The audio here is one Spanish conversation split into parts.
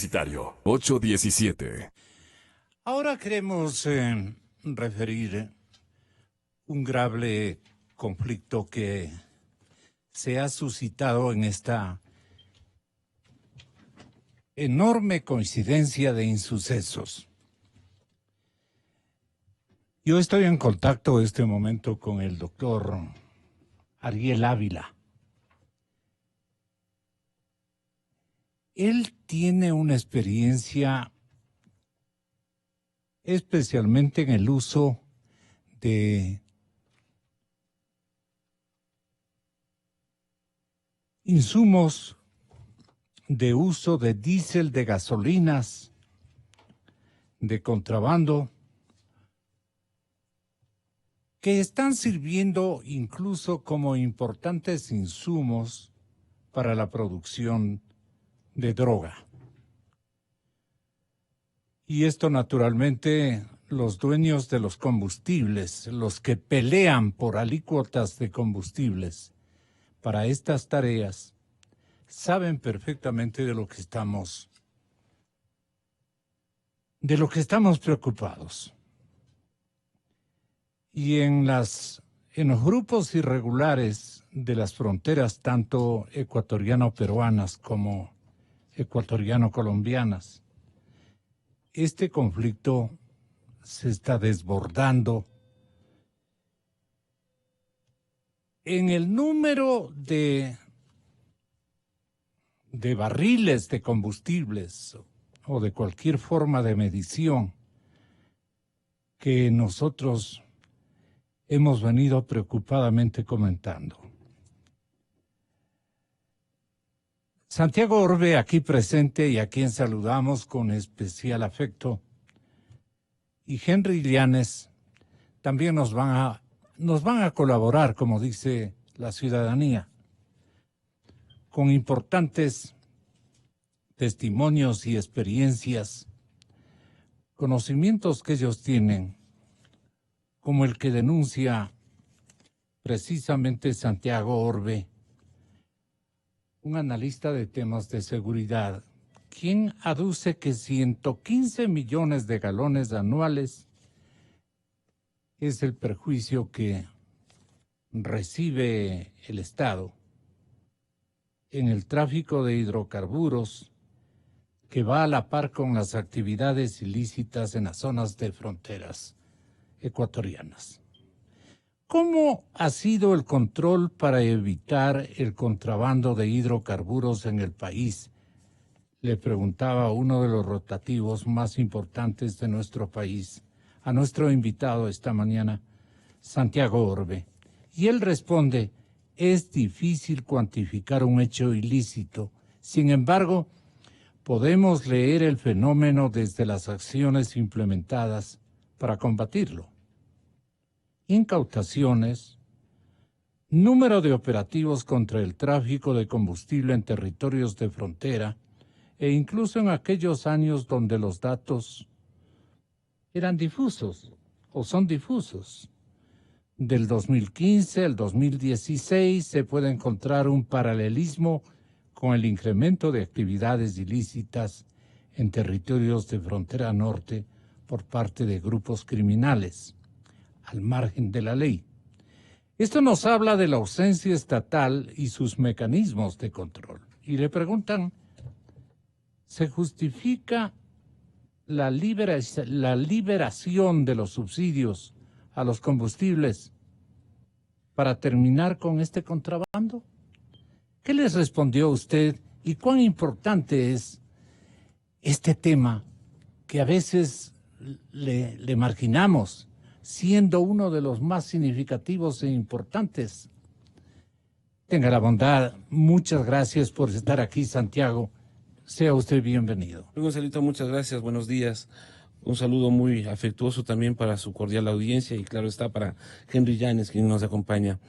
Universitario 817. Ahora queremos referir un grave conflicto que se ha suscitado en esta enorme coincidencia de insucesos. Yo estoy en contacto en este momento con el doctor Ariel Ávila. Él tiene una experiencia especialmente en el uso de insumos de uso de diésel, de gasolinas, de contrabando, que están sirviendo incluso como importantes insumos para la producción de droga. Y esto naturalmente los dueños de los combustibles, los que pelean por alícuotas de combustibles para estas tareas, saben perfectamente de lo que estamos preocupados. Y en los grupos irregulares de las fronteras, tanto ecuatoriano-peruanas como ecuatoriano-colombianas, este conflicto se está desbordando en el número de barriles de combustibles o de cualquier forma de medición que nosotros hemos venido preocupadamente comentando. Santiago Orbe, aquí presente y a quien saludamos con especial afecto, y Henry Llanes también nos van a colaborar, como dice la ciudadanía, con importantes testimonios y experiencias, conocimientos que ellos tienen, como el que denuncia precisamente Santiago Orbe, un analista de temas de seguridad, quien aduce que 115 millones de galones anuales es el perjuicio que recibe el Estado en el tráfico de hidrocarburos que va a la par con las actividades ilícitas en las zonas de fronteras ecuatorianas. ¿Cómo ha sido el control para evitar el contrabando de hidrocarburos en el país? Le preguntaba uno de los rotativos más importantes de nuestro país a nuestro invitado esta mañana, Santiago Orbe. Y él responde, es difícil cuantificar un hecho ilícito. Sin embargo, podemos leer el fenómeno desde las acciones implementadas para combatirlo. Incautaciones, número de operativos contra el tráfico de combustible en territorios de frontera e incluso en aquellos años donde los datos eran difusos o son difusos. Del 2015 al 2016 se puede encontrar un paralelismo con el incremento de actividades ilícitas en territorios de frontera norte por parte de grupos criminales, al margen de la ley. Esto nos habla de la ausencia estatal y sus mecanismos de control. Y le preguntan, ¿se justifica la liberación de los subsidios a los combustibles para terminar con este contrabando? ¿Qué les respondió usted y cuán importante es este tema que a veces le marginamos, siendo uno de los más significativos e importantes? Tenga la bondad, muchas gracias por estar aquí, Santiago. Sea usted bienvenido. Gonzalito, muchas gracias, buenos días. Un saludo muy afectuoso también para su cordial audiencia y claro está para Henry Llanes, quien nos acompaña.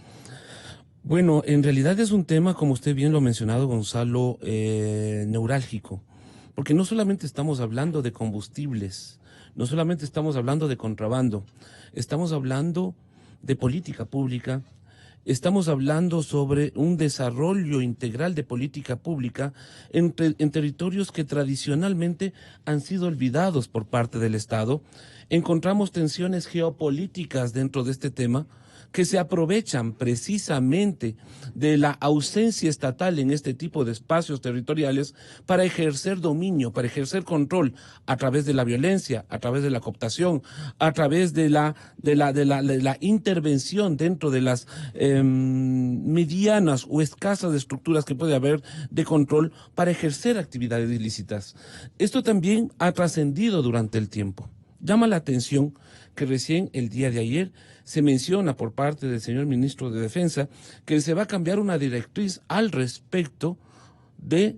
Bueno, en realidad es un tema, como usted bien lo ha mencionado, Gonzalo, neurálgico, porque no solamente estamos hablando de combustibles, no solamente estamos hablando de contrabando, estamos hablando de política pública, estamos hablando sobre un desarrollo integral de política pública en territorios que tradicionalmente han sido olvidados por parte del Estado. Encontramos tensiones geopolíticas dentro de este tema que se aprovechan precisamente de la ausencia estatal en este tipo de espacios territoriales para ejercer dominio, para ejercer control a través de la violencia, a través de la cooptación, a través de la intervención dentro de las medianas o escasas estructuras que puede haber de control para ejercer actividades ilícitas. Esto también ha trascendido durante el tiempo. Llama la atención que recién el día de ayer se menciona por parte del señor ministro de Defensa que se va a cambiar una directriz al respecto de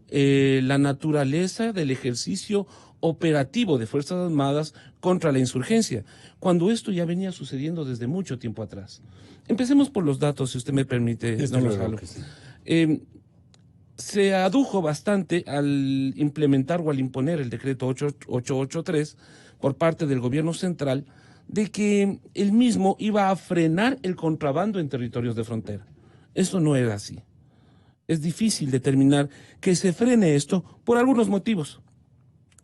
la naturaleza del ejercicio operativo de Fuerzas Armadas contra la insurgencia, cuando esto ya venía sucediendo desde mucho tiempo atrás. Empecemos por los datos, si usted me permite, don Gonzalo. Se adujo bastante al implementar o al imponer el decreto 883 por parte del gobierno central de que él mismo iba a frenar el contrabando en territorios de frontera. Eso no era así. Es difícil determinar que se frene esto por algunos motivos.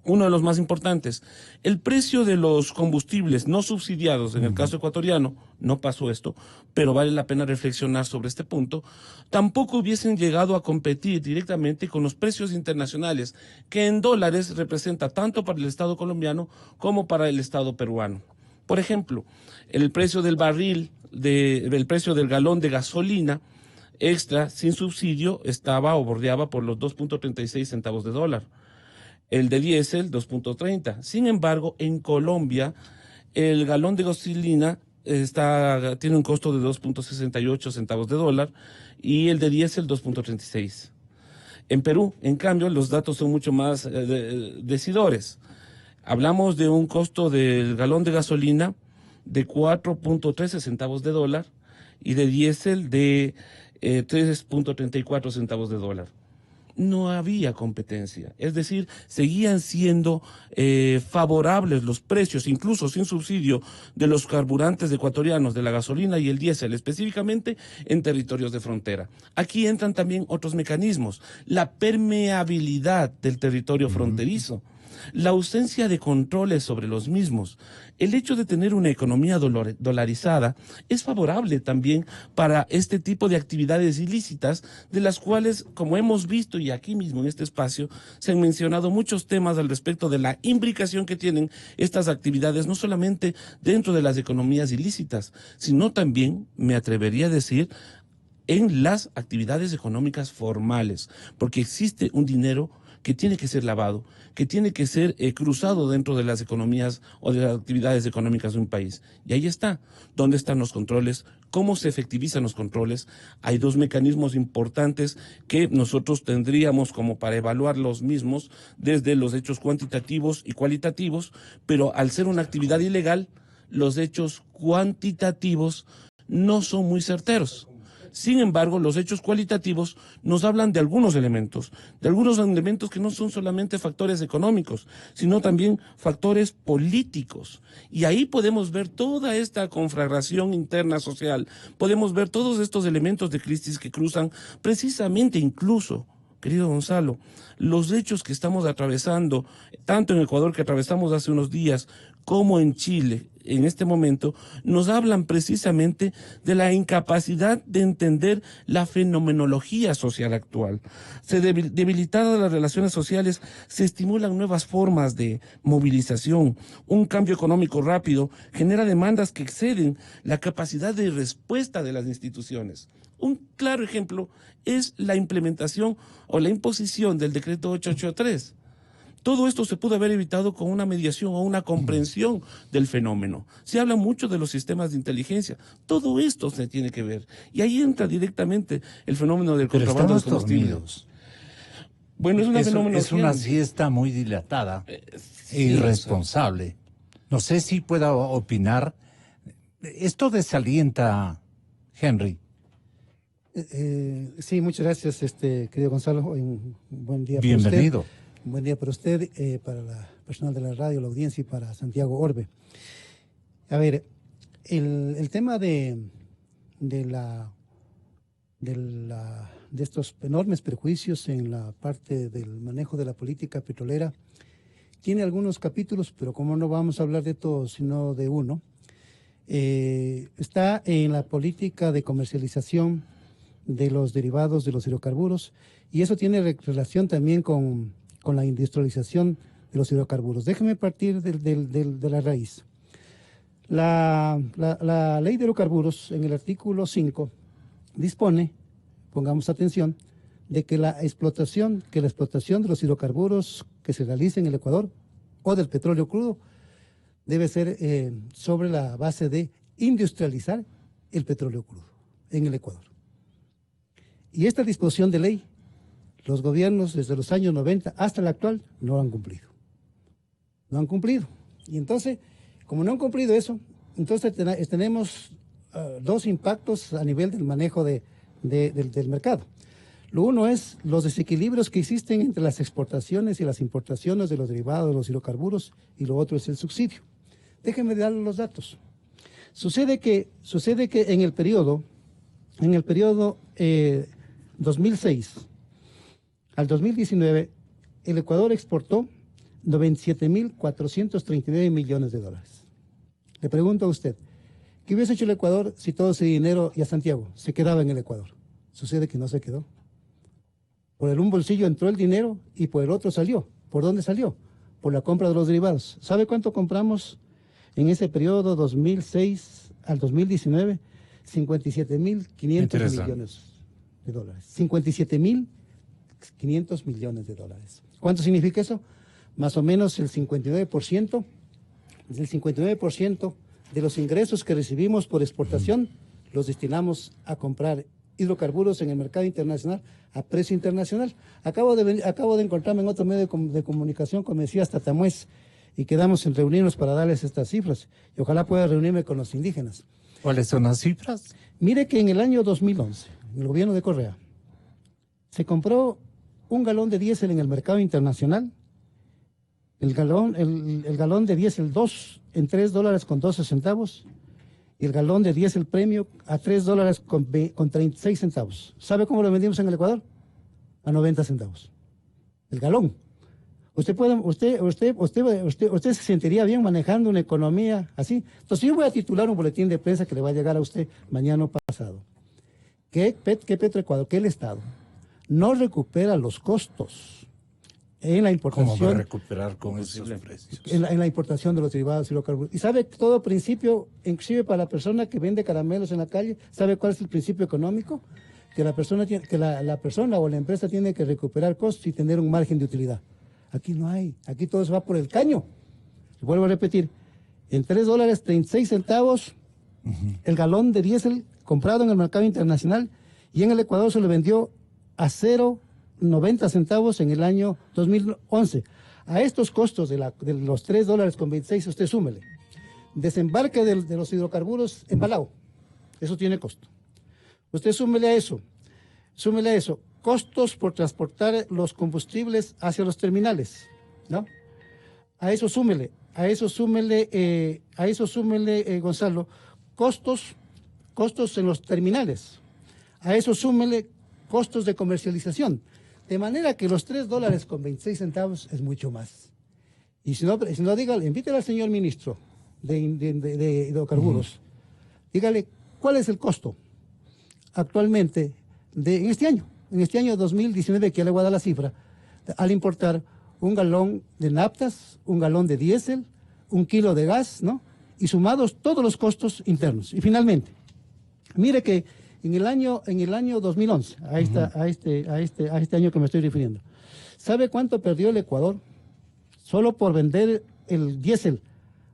Uno de los más importantes, el precio de los combustibles no subsidiados, en el caso ecuatoriano, no pasó esto, pero vale la pena reflexionar sobre este punto, tampoco hubiesen llegado a competir directamente con los precios internacionales, que en dólares representa tanto para el Estado colombiano como para el Estado peruano. Por ejemplo, el precio del barril, el precio del galón de gasolina extra sin subsidio estaba o bordeaba por los 2.36 centavos de dólar. El de diésel, 2.30. Sin embargo, en Colombia, el galón de gasolina tiene un costo de 2.68 centavos de dólar y el de diésel 2.36. En Perú, en cambio, los datos son mucho más decidores. Hablamos de un costo del galón de gasolina de 4.13 centavos de dólar y de diésel de 3.34 centavos de dólar. No había competencia, es decir, seguían siendo favorables los precios, incluso sin subsidio, de los carburantes ecuatorianos, de la gasolina y el diésel, específicamente en territorios de frontera. Aquí entran también otros mecanismos, la permeabilidad del territorio fronterizo, la ausencia de controles sobre los mismos. El hecho de tener una economía dolarizada es favorable también para este tipo de actividades ilícitas, de las cuales, como hemos visto y aquí mismo en este espacio, se han mencionado muchos temas al respecto de la imbricación que tienen estas actividades, no solamente dentro de las economías ilícitas, sino también, me atrevería a decir, en las actividades económicas formales, porque existe un dinero que tiene que ser lavado, que tiene que ser cruzado dentro de las economías o de las actividades económicas de un país. Y ahí está. ¿Dónde están los controles? ¿Cómo se efectivizan los controles? Hay dos mecanismos importantes que nosotros tendríamos como para evaluar los mismos, desde los hechos cuantitativos y cualitativos, pero al ser una actividad ilegal, los hechos cuantitativos no son muy certeros. Sin embargo, los hechos cualitativos nos hablan de algunos elementos que no son solamente factores económicos, sino también factores políticos. Y ahí podemos ver toda esta conflagración interna social, podemos ver todos estos elementos de crisis que cruzan precisamente incluso, querido Gonzalo, los hechos que estamos atravesando, tanto en Ecuador que atravesamos hace unos días, como en Chile, en este momento, nos hablan precisamente de la incapacidad de entender la fenomenología social actual. Debilitadas las relaciones sociales, se estimulan nuevas formas de movilización. Un cambio económico rápido genera demandas que exceden la capacidad de respuesta de las instituciones. Un claro ejemplo es la implementación o la imposición del decreto 883. Todo esto se pudo haber evitado con una mediación o una comprensión del fenómeno. Se habla mucho de los sistemas de inteligencia. Todo esto se tiene que ver. Y ahí entra directamente el fenómeno del contrabando de combustible. Bueno, es una siesta muy dilatada e irresponsable. No sé si pueda opinar. Esto desalienta, Henry. Sí, muchas gracias, querido Gonzalo. Un buen día. Bienvenido. Un buen día para usted, para la personal de la radio, la audiencia y para Santiago Orbe. A ver, el tema de la de estos enormes perjuicios en la parte del manejo de la política petrolera. Tiene algunos capítulos, pero como no vamos a hablar de todos, sino de uno. Está en la política de comercialización de los derivados de los hidrocarburos, y eso tiene relación también con la industrialización de los hidrocarburos. Déjeme partir de la raíz. La ley de hidrocarburos, en el artículo 5, dispone, pongamos atención, de que la explotación de los hidrocarburos que se realice en el Ecuador o del petróleo crudo debe ser sobre la base de industrializar el petróleo crudo en el Ecuador. Y esta disposición de ley, los gobiernos desde los años 90 hasta el actual no lo han cumplido. No han cumplido. Y entonces, como no han cumplido eso, entonces tenemos dos impactos a nivel del manejo del mercado. Lo uno es los desequilibrios que existen entre las exportaciones y las importaciones de los derivados de los hidrocarburos, y lo otro es el subsidio. Déjenme darles los datos. Sucede que en el periodo 2006 al 2019, el Ecuador exportó 97.439 millones de dólares. Le pregunto a usted, ¿qué hubiese hecho el Ecuador si todo ese dinero y a Santiago se quedaba en el Ecuador? Sucede que no se quedó. Por un bolsillo entró el dinero y por el otro salió. ¿Por dónde salió? Por la compra de los derivados. ¿Sabe cuánto compramos en ese periodo 2006 al 2019? 57.500 millones de dólares. 57.500 millones de dólares. ¿Cuánto significa eso? Más o menos el 59%, de los ingresos que recibimos por exportación los destinamos a comprar hidrocarburos en el mercado internacional a precio internacional. Acabo de encontrarme en otro medio de comunicación, como decía, hasta Tamués, y quedamos en reunirnos para darles estas cifras, y ojalá pueda reunirme con los indígenas. ¿Cuáles son las cifras? Mire que en el año 2011, en el gobierno de Correa, se compró un galón de diésel en el mercado internacional, el galón de diésel 2 en $3.12, y el galón de diésel premio a $3.36. ¿Sabe cómo lo vendimos en el Ecuador? A 90 centavos. El galón. Usted se sentiría bien manejando una economía así. Entonces yo voy a titular un boletín de prensa que le va a llegar a usted mañana o pasado. Que Petroecuador, que el Estado no recupera los costos en la importación. ¿Cómo va a recuperar con esos precios? En la importación de los derivados hidrocarburos. Y sabe todo principio, inclusive para la persona que vende caramelos en la calle, ¿sabe cuál es el principio económico? Que la persona o la empresa tiene que recuperar costos y tener un margen de utilidad. Aquí no hay, aquí todo se va por el caño. Vuelvo a repetir, en $3.36 el galón de diésel comprado en el mercado internacional, y en el Ecuador se le vendió a 0.90 centavos en el año 2011. A estos costos de los $3.26, usted súmele. Desembarque de los hidrocarburos en Palau, eso tiene costo. Usted súmele a eso, costos por transportar los combustibles hacia los terminales, ¿no? A eso súmele, Gonzalo, costos en los terminales. A eso súmele costos de comercialización. De manera que los $3.26 es mucho más. Y si no dígale, invítele al señor ministro de hidrocarburos. Dígale, ¿cuál es el costo actualmente en este año 2019, que ya le voy a dar la cifra, al importar un galón de naftas, un galón de diésel, 1 kilo de gas, ¿no? Y sumados todos los costos internos. Y finalmente, mire que en el año 2011, a este año que me estoy refiriendo, ¿sabe cuánto perdió el Ecuador solo por vender el diésel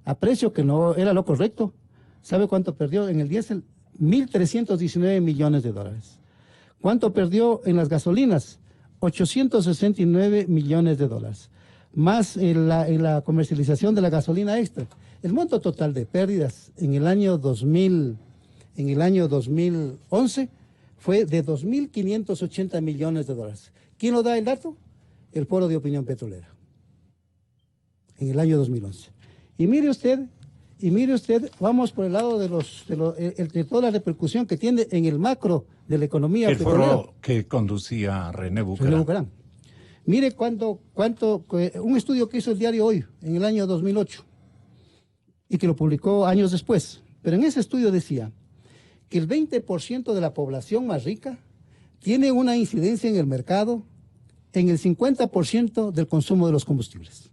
a precio que no era lo correcto? ¿Sabe cuánto perdió en el diésel? 1.319 millones de dólares. ¿Cuánto perdió en las gasolinas? 869 millones de dólares. Más en la comercialización de la gasolina extra. El monto total de pérdidas en el año 2011 fue de 2.580 millones de dólares. ¿Quién lo da el dato? El Foro de Opinión Petrolera. En el año 2011. Y mire usted Y mire usted, vamos por el lado de toda la repercusión que tiene en el macro de la economía El petrolera. foro que conducía René René Bucarán. Bucarán. Mire un estudio que hizo el diario Hoy en el año 2008 y que lo publicó años después. Pero en ese estudio decía que el 20% de la población más rica tiene una incidencia en el mercado en el 50% del consumo de los combustibles.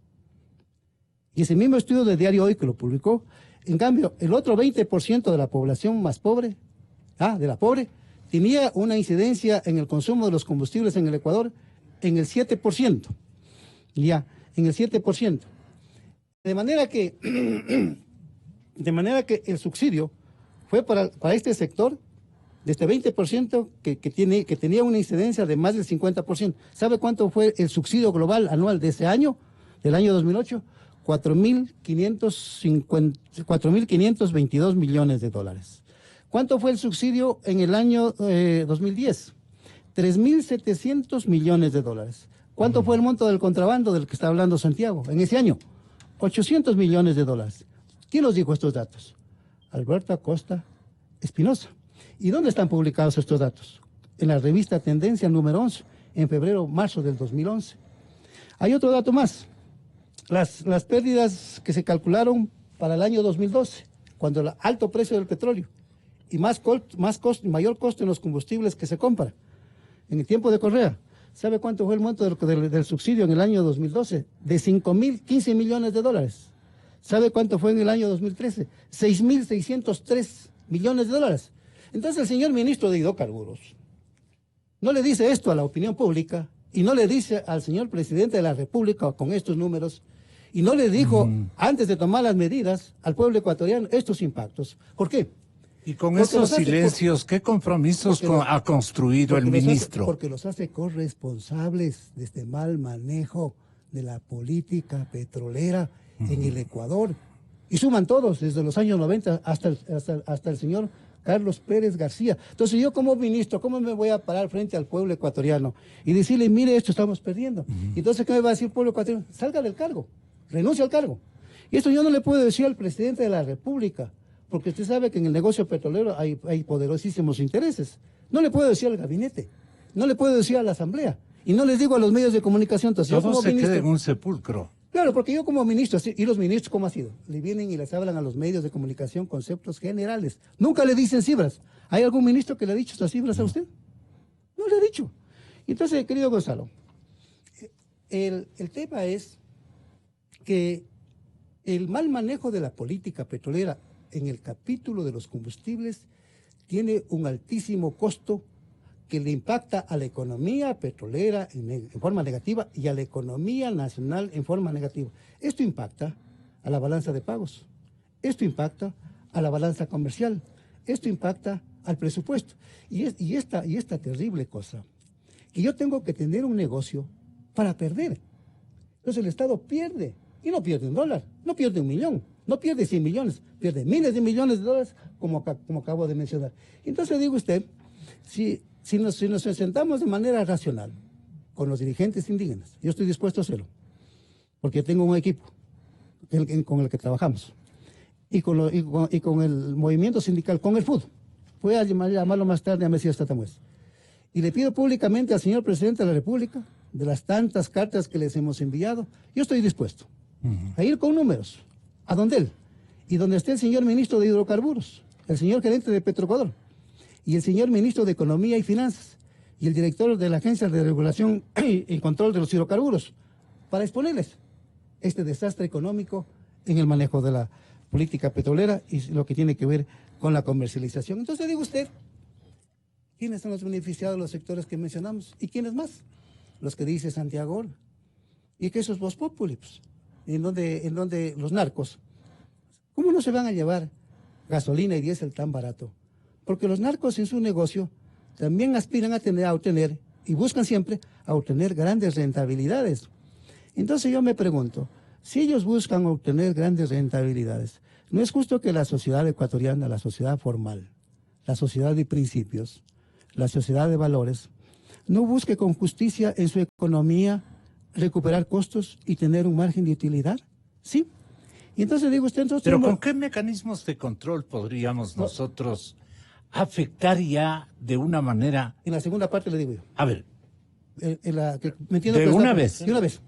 Y ese mismo estudio del diario Hoy que lo publicó, en cambio, el otro 20% de la población más pobre, tenía una incidencia en el consumo de los combustibles en el Ecuador en el 7%. Ya, en el 7%. De manera que el subsidio fue para este sector de este 20% que tenía una incidencia de más del 50%. ¿Sabe cuánto fue el subsidio global anual de ese año, del año 2008? 4.522 millones de dólares. ¿Cuánto fue el subsidio en el año 2010? 3.700 millones de dólares. ¿Cuánto fue el monto del contrabando del que está hablando Santiago en ese año? 800 millones de dólares. ¿Quién nos dijo estos datos? Alberto Acosta Espinosa. ¿Y dónde están publicados estos datos? En la revista Tendencia número 11, en febrero-marzo del 2011. Hay otro dato más. Las pérdidas que se calcularon para el año 2012, cuando el alto precio del petróleo y mayor costo en los combustibles que se compra en el tiempo de Correa. ¿Sabe cuánto fue el monto del subsidio en el año 2012? De 5.015 millones de dólares. ¿Sabe cuánto fue en el año 2013? 6.603 millones de dólares. Entonces el señor ministro de Hidrocarburos no le dice esto a la opinión pública y no le dice al señor presidente de la República con estos números y no le dijo antes de tomar las medidas al pueblo ecuatoriano estos impactos. ¿Por qué? Y con esos silencios, ¿qué compromisos ha construido el ministro? Porque los hace corresponsables de este mal manejo de la política petrolera en el Ecuador. Y suman todos, desde los años 90 hasta el señor Carlos Pérez García. Entonces yo como ministro, ¿cómo me voy a parar frente al pueblo ecuatoriano y decirle, mire, esto estamos perdiendo? Y entonces, ¿qué me va a decir el pueblo ecuatoriano? Salga del cargo, renuncie al cargo. Y esto yo no le puedo decir al presidente de la República, porque usted sabe que en el negocio petrolero hay poderosísimos intereses. No le puedo decir al gabinete, no le puedo decir a la asamblea, y no les digo a los medios de comunicación. Entonces, todo se queda en un sepulcro. Claro, porque yo como ministro, y los ministros, ¿cómo ha sido? Le vienen y les hablan a los medios de comunicación conceptos generales. Nunca le dicen cifras. ¿Hay algún ministro que le ha dicho estas cifras a usted? No le ha dicho. Entonces, querido Gonzalo, el tema es que el mal manejo de la política petrolera en el capítulo de los combustibles tiene un altísimo costo que le impacta a la economía petrolera en forma negativa y a la economía nacional en forma negativa. Esto impacta a la balanza de pagos, esto impacta a la balanza comercial, esto impacta al presupuesto. Y esta terrible cosa, que yo tengo que tener un negocio para perder. Entonces el Estado pierde, y no pierde $1, no pierde 1 millón, no pierde 100 millones, pierde miles de millones de dólares, como acabo de mencionar. Entonces digo usted, si nos sentamos de manera racional con los dirigentes indígenas, yo estoy dispuesto a hacerlo, porque tengo un equipo con el que trabajamos, y con el movimiento sindical, con el FUD, voy a llamarlo más tarde a Mesías Tatamuez, y le pido públicamente al señor presidente de la República, de las tantas cartas que les hemos enviado, yo estoy dispuesto a ir con números, a donde él, y donde esté el señor ministro de Hidrocarburos, el señor gerente de Petroecuador, y el señor ministro de Economía y Finanzas, y el director de la Agencia de Regulación y Control de los Hidrocarburos, para exponerles este desastre económico en el manejo de la política petrolera y lo que tiene que ver con la comercialización. Entonces, digo usted, ¿quiénes son los beneficiados de los sectores que mencionamos? ¿Y quiénes más? Los que dice Santiago. Y que esos Vox Populi, pues, en donde los narcos, ¿cómo no se van a llevar gasolina y diésel tan barato? Porque los narcos en su negocio también aspiran a obtener, y buscan siempre, a obtener grandes rentabilidades. Entonces yo me pregunto, si ellos buscan obtener grandes rentabilidades, ¿no es justo que la sociedad ecuatoriana, la sociedad formal, la sociedad de principios, la sociedad de valores, no busque con justicia en su economía recuperar costos y tener un margen de utilidad? Sí. Y entonces digo usted, entonces... Pero ¿con qué mecanismos de control podríamos nosotros afectar ya de una manera? En la segunda parte le digo yo. A ver, Me entiendo de que una vez. De una vez.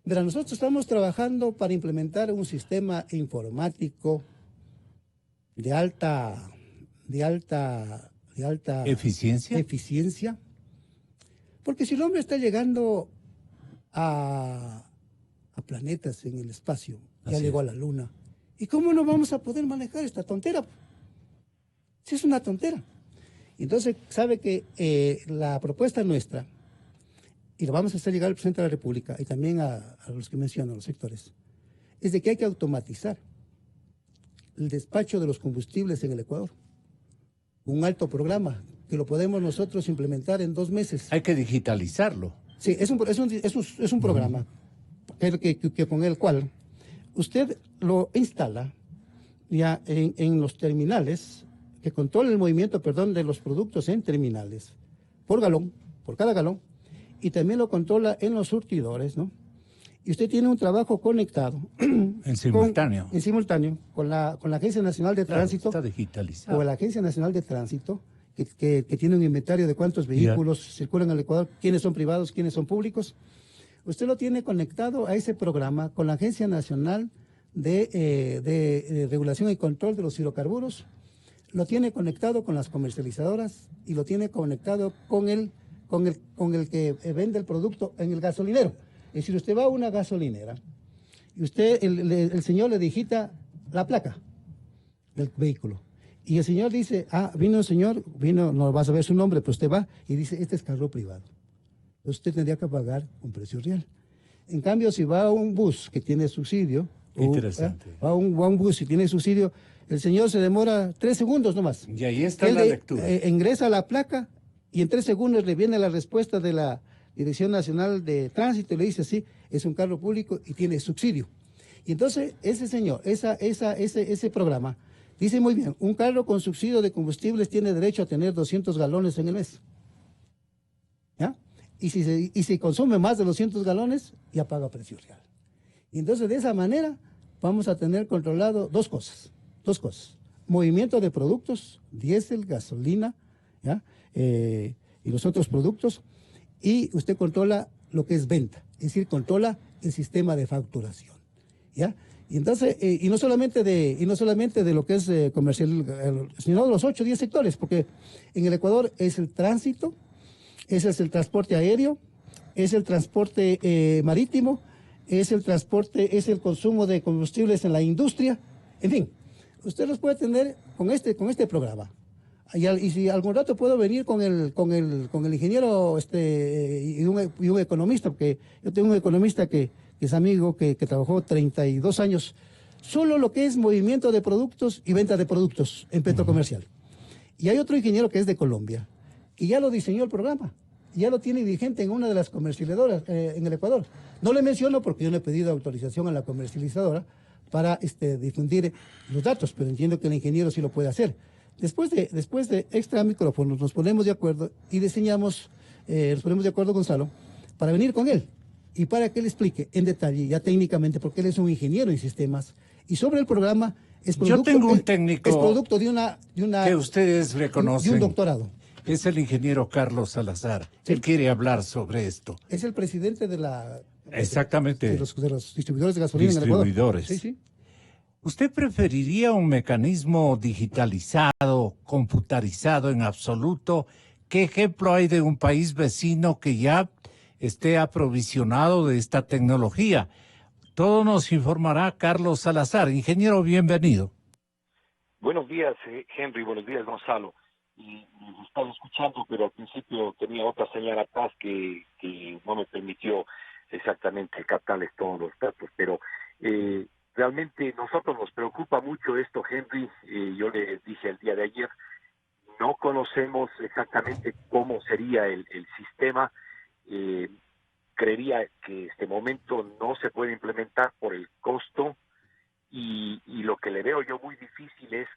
Verá, nosotros estamos trabajando para implementar un sistema informático de alta ¿Eficiencia? Porque si el hombre está llegando a planetas en el espacio, ya Así llegó es. a la Luna, ¿y cómo no vamos a poder manejar esta tontera? Si es una tontera. Entonces, sabe que la propuesta nuestra, y lo vamos a hacer llegar al presidente de la República y también a los que mencionan, los sectores, es de que hay que automatizar el despacho de los combustibles en el Ecuador. Un alto programa que lo podemos nosotros implementar en 2 meses. Hay que digitalizarlo. Sí, es un programa que con el cual usted lo instala ya en los terminales, que controla el movimiento, de los productos en terminales, por cada galón, y también lo controla en los surtidores, ¿no? Y usted tiene un trabajo conectado. En simultáneo. Con la Agencia Nacional de Claro, Tránsito. está digitalizado. O la Agencia Nacional de Tránsito, que tiene un inventario de cuántos vehículos circulan al Ecuador, quiénes son privados, quiénes son públicos. Usted lo tiene conectado a ese programa con la Agencia Nacional de Regulación y Control de los Hidrocarburos, lo tiene conectado con las comercializadoras y lo tiene conectado con el que vende el producto en el gasolinero. Es decir, usted va a una gasolinera y el señor le digita la placa del vehículo. Y el señor dice, vino un señor, no vas a ver su nombre, pero usted va y dice, este es carro privado. Usted tendría que pagar un precio real. En cambio, si va a un bus que tiene subsidio, interesante. va a un bus y tiene subsidio, el señor se demora 3 segundos nomás. Y ahí está la lectura. Ingresa la placa y en 3 segundos le viene la respuesta de la Dirección Nacional de Tránsito y le dice, sí, es un carro público y tiene subsidio. Y entonces ese señor, ese programa, dice muy bien, un carro con subsidio de combustibles tiene derecho a tener 200 galones en el mes. ¿Ya? Y si consume más de 200 galones, ya paga precio real. Y entonces de esa manera vamos a tener controlado dos cosas. Movimiento de productos, diésel, gasolina, ¿ya? Y los otros productos. Y usted controla lo que es venta, es decir, controla el sistema de facturación, ¿ya? Y entonces, y no solamente de lo que es comercial, sino de los 8 o 10 sectores, porque en el Ecuador es el tránsito, ese es el transporte aéreo, es el transporte marítimo, es el consumo de combustibles en la industria, en fin, usted los puede tener con este programa. Y si algún rato puedo venir con el ingeniero y un economista, porque yo tengo un economista que es amigo, que trabajó 32 años, solo lo que es movimiento de productos y venta de productos en Petrocomercial. Y hay otro ingeniero que es de Colombia, que ya lo diseñó el programa, ya lo tiene vigente en una de las comercializadoras en el Ecuador. No le menciono porque yo no he pedido autorización a la comercializadora para difundir los datos, pero entiendo que el ingeniero sí lo puede hacer. Después de extra micrófonos nos ponemos de acuerdo y nos ponemos de acuerdo, Gonzalo, para venir con él y para que él explique en detalle, ya técnicamente, porque él es un ingeniero en sistemas, y sobre el programa es producto, yo tengo un técnico es producto de una que ustedes reconocen. De un doctorado. Es el ingeniero Carlos Salazar. Sí. Él quiere hablar sobre esto. Es el presidente de la... Exactamente. De los distribuidores de gasolina en el Ecuador. Distribuidores. Sí. ¿Usted preferiría un mecanismo digitalizado, computarizado en absoluto? ¿Qué ejemplo hay de un país vecino que ya esté aprovisionado de esta tecnología? Todo nos informará Carlos Salazar. Ingeniero, bienvenido. Buenos días, Henry. Buenos días, Gonzalo. Y estaba escuchando, pero al principio tenía otra señal atrás que no me permitió exactamente captarles todos los datos, pero... realmente nosotros nos preocupa mucho esto, Henry. Yo le dije el día de ayer, no conocemos exactamente cómo sería el sistema. Creería que este momento no se puede implementar por el costo y lo que le veo yo muy difícil es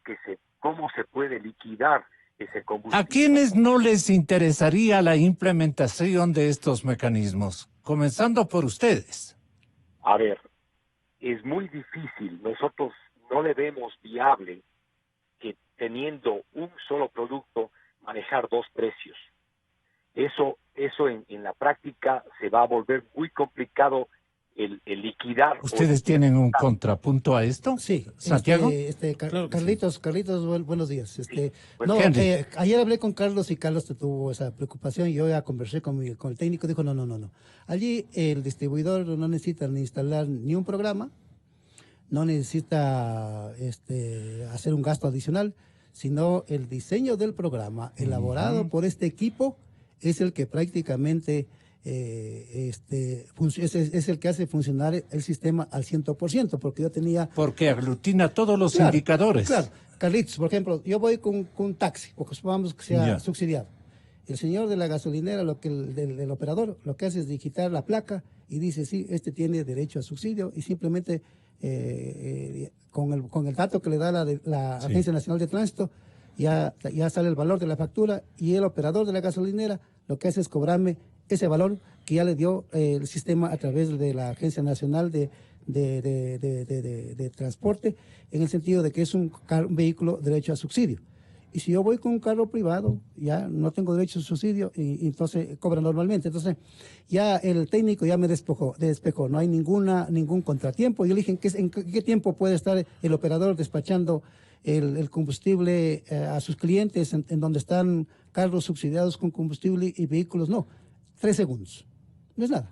cómo se puede liquidar ese combustible. ¿A quiénes no les interesaría la implementación de estos mecanismos? Comenzando por ustedes. A ver, es muy difícil. Nosotros no le vemos viable que teniendo un solo producto manejar dos precios. Eso en la práctica se va a volver muy complicado el liquidar. ¿Ustedes tienen un contrapunto a esto? Sí, Santiago. Claro que Carlitos, buenos días. Bueno, Ayer hablé con Carlos y Carlos tuvo esa preocupación y yo ya conversé con el técnico, dijo no. Allí el distribuidor no necesita ni instalar ni un programa, no necesita hacer un gasto adicional, sino el diseño del programa elaborado por este equipo es el que prácticamente es el que hace funcionar el sistema al 100%, porque yo tenía... Porque aglutina todos los indicadores. Claro, Carlitos, por ejemplo, yo voy con un taxi, porque supongamos que sea subsidiado. El señor de la gasolinera, del operador, lo que hace es digitar la placa y dice, sí, tiene derecho a subsidio, y simplemente con el dato que le da la Agencia Nacional de Tránsito, ya sale el valor de la factura, y el operador de la gasolinera lo que hace es cobrarme ese valor que ya le dio el sistema a través de la Agencia Nacional de Transporte, en el sentido de que es un vehículo derecho a subsidio. Y si yo voy con un carro privado, ya no tengo derecho a subsidio y entonces cobra normalmente. Entonces ya el técnico ya me despejó, no hay ningún contratiempo. Yo le dije, ¿en qué tiempo puede estar el operador despachando el combustible a sus clientes en donde están carros subsidiados con combustible y vehículos? No, 3 segundos. No es nada,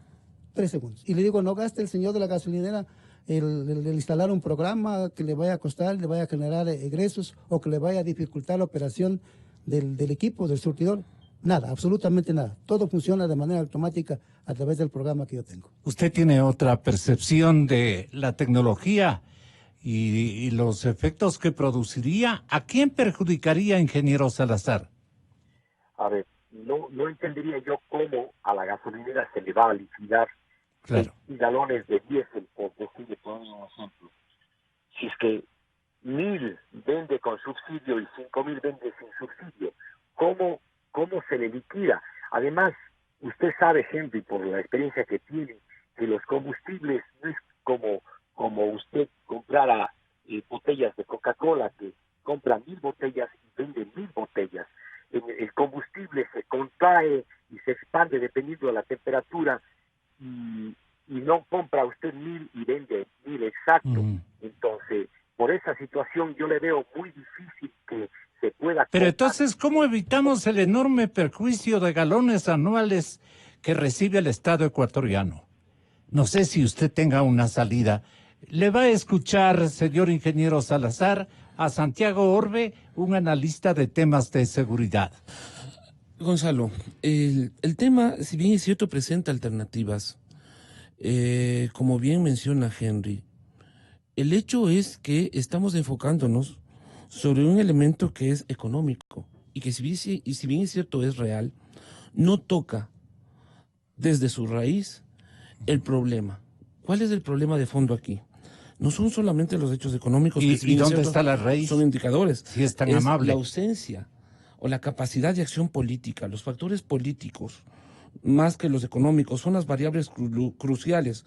3 segundos. Y le digo, no gaste el señor de la gasolinera el instalar un programa que le vaya a costar, le vaya a generar egresos o que le vaya a dificultar la operación del equipo, del surtidor. Nada, absolutamente nada. Todo funciona de manera automática a través del programa que yo tengo. ¿Usted tiene otra percepción de la tecnología y los efectos que produciría? ¿A quién perjudicaría, ingeniero Salazar? A ver, no entendería yo cómo a la gasolinera se le va a liquidar galones de diésel, por decirle por un ejemplo. Si es que 1.000 vende con subsidio y 5.000 vende sin subsidio, ¿cómo se le liquida? Además, usted sabe, Henry, por la experiencia que tiene, que los combustibles no es como usted comprara botellas de Coca-Cola, que compra 1.000 botellas y vende 1.000 botellas. El combustible se contrae y se expande dependiendo de la temperatura, y no compra usted 1.000 y vende 1.000 exacto. Entonces, por esa situación yo le veo muy difícil que se pueda... Pero entonces, ¿cómo evitamos el enorme perjuicio de galones anuales que recibe el Estado ecuatoriano? No sé si usted tenga una salida. Le va a escuchar, señor ingeniero Salazar, a Santiago Orbe, un analista de temas de seguridad. Gonzalo, el tema, si bien es cierto, presenta alternativas. Como bien menciona Henry, el hecho es que estamos enfocándonos sobre un elemento que es económico y que si bien es cierto es real, no toca desde su raíz el problema. ¿Cuál es el problema de fondo aquí? No son solamente los hechos económicos. ¿Y dónde está la raíz? Son indicadores. Si es tan amable. La ausencia o la capacidad de acción política, los factores políticos, más que los económicos, son las variables cruciales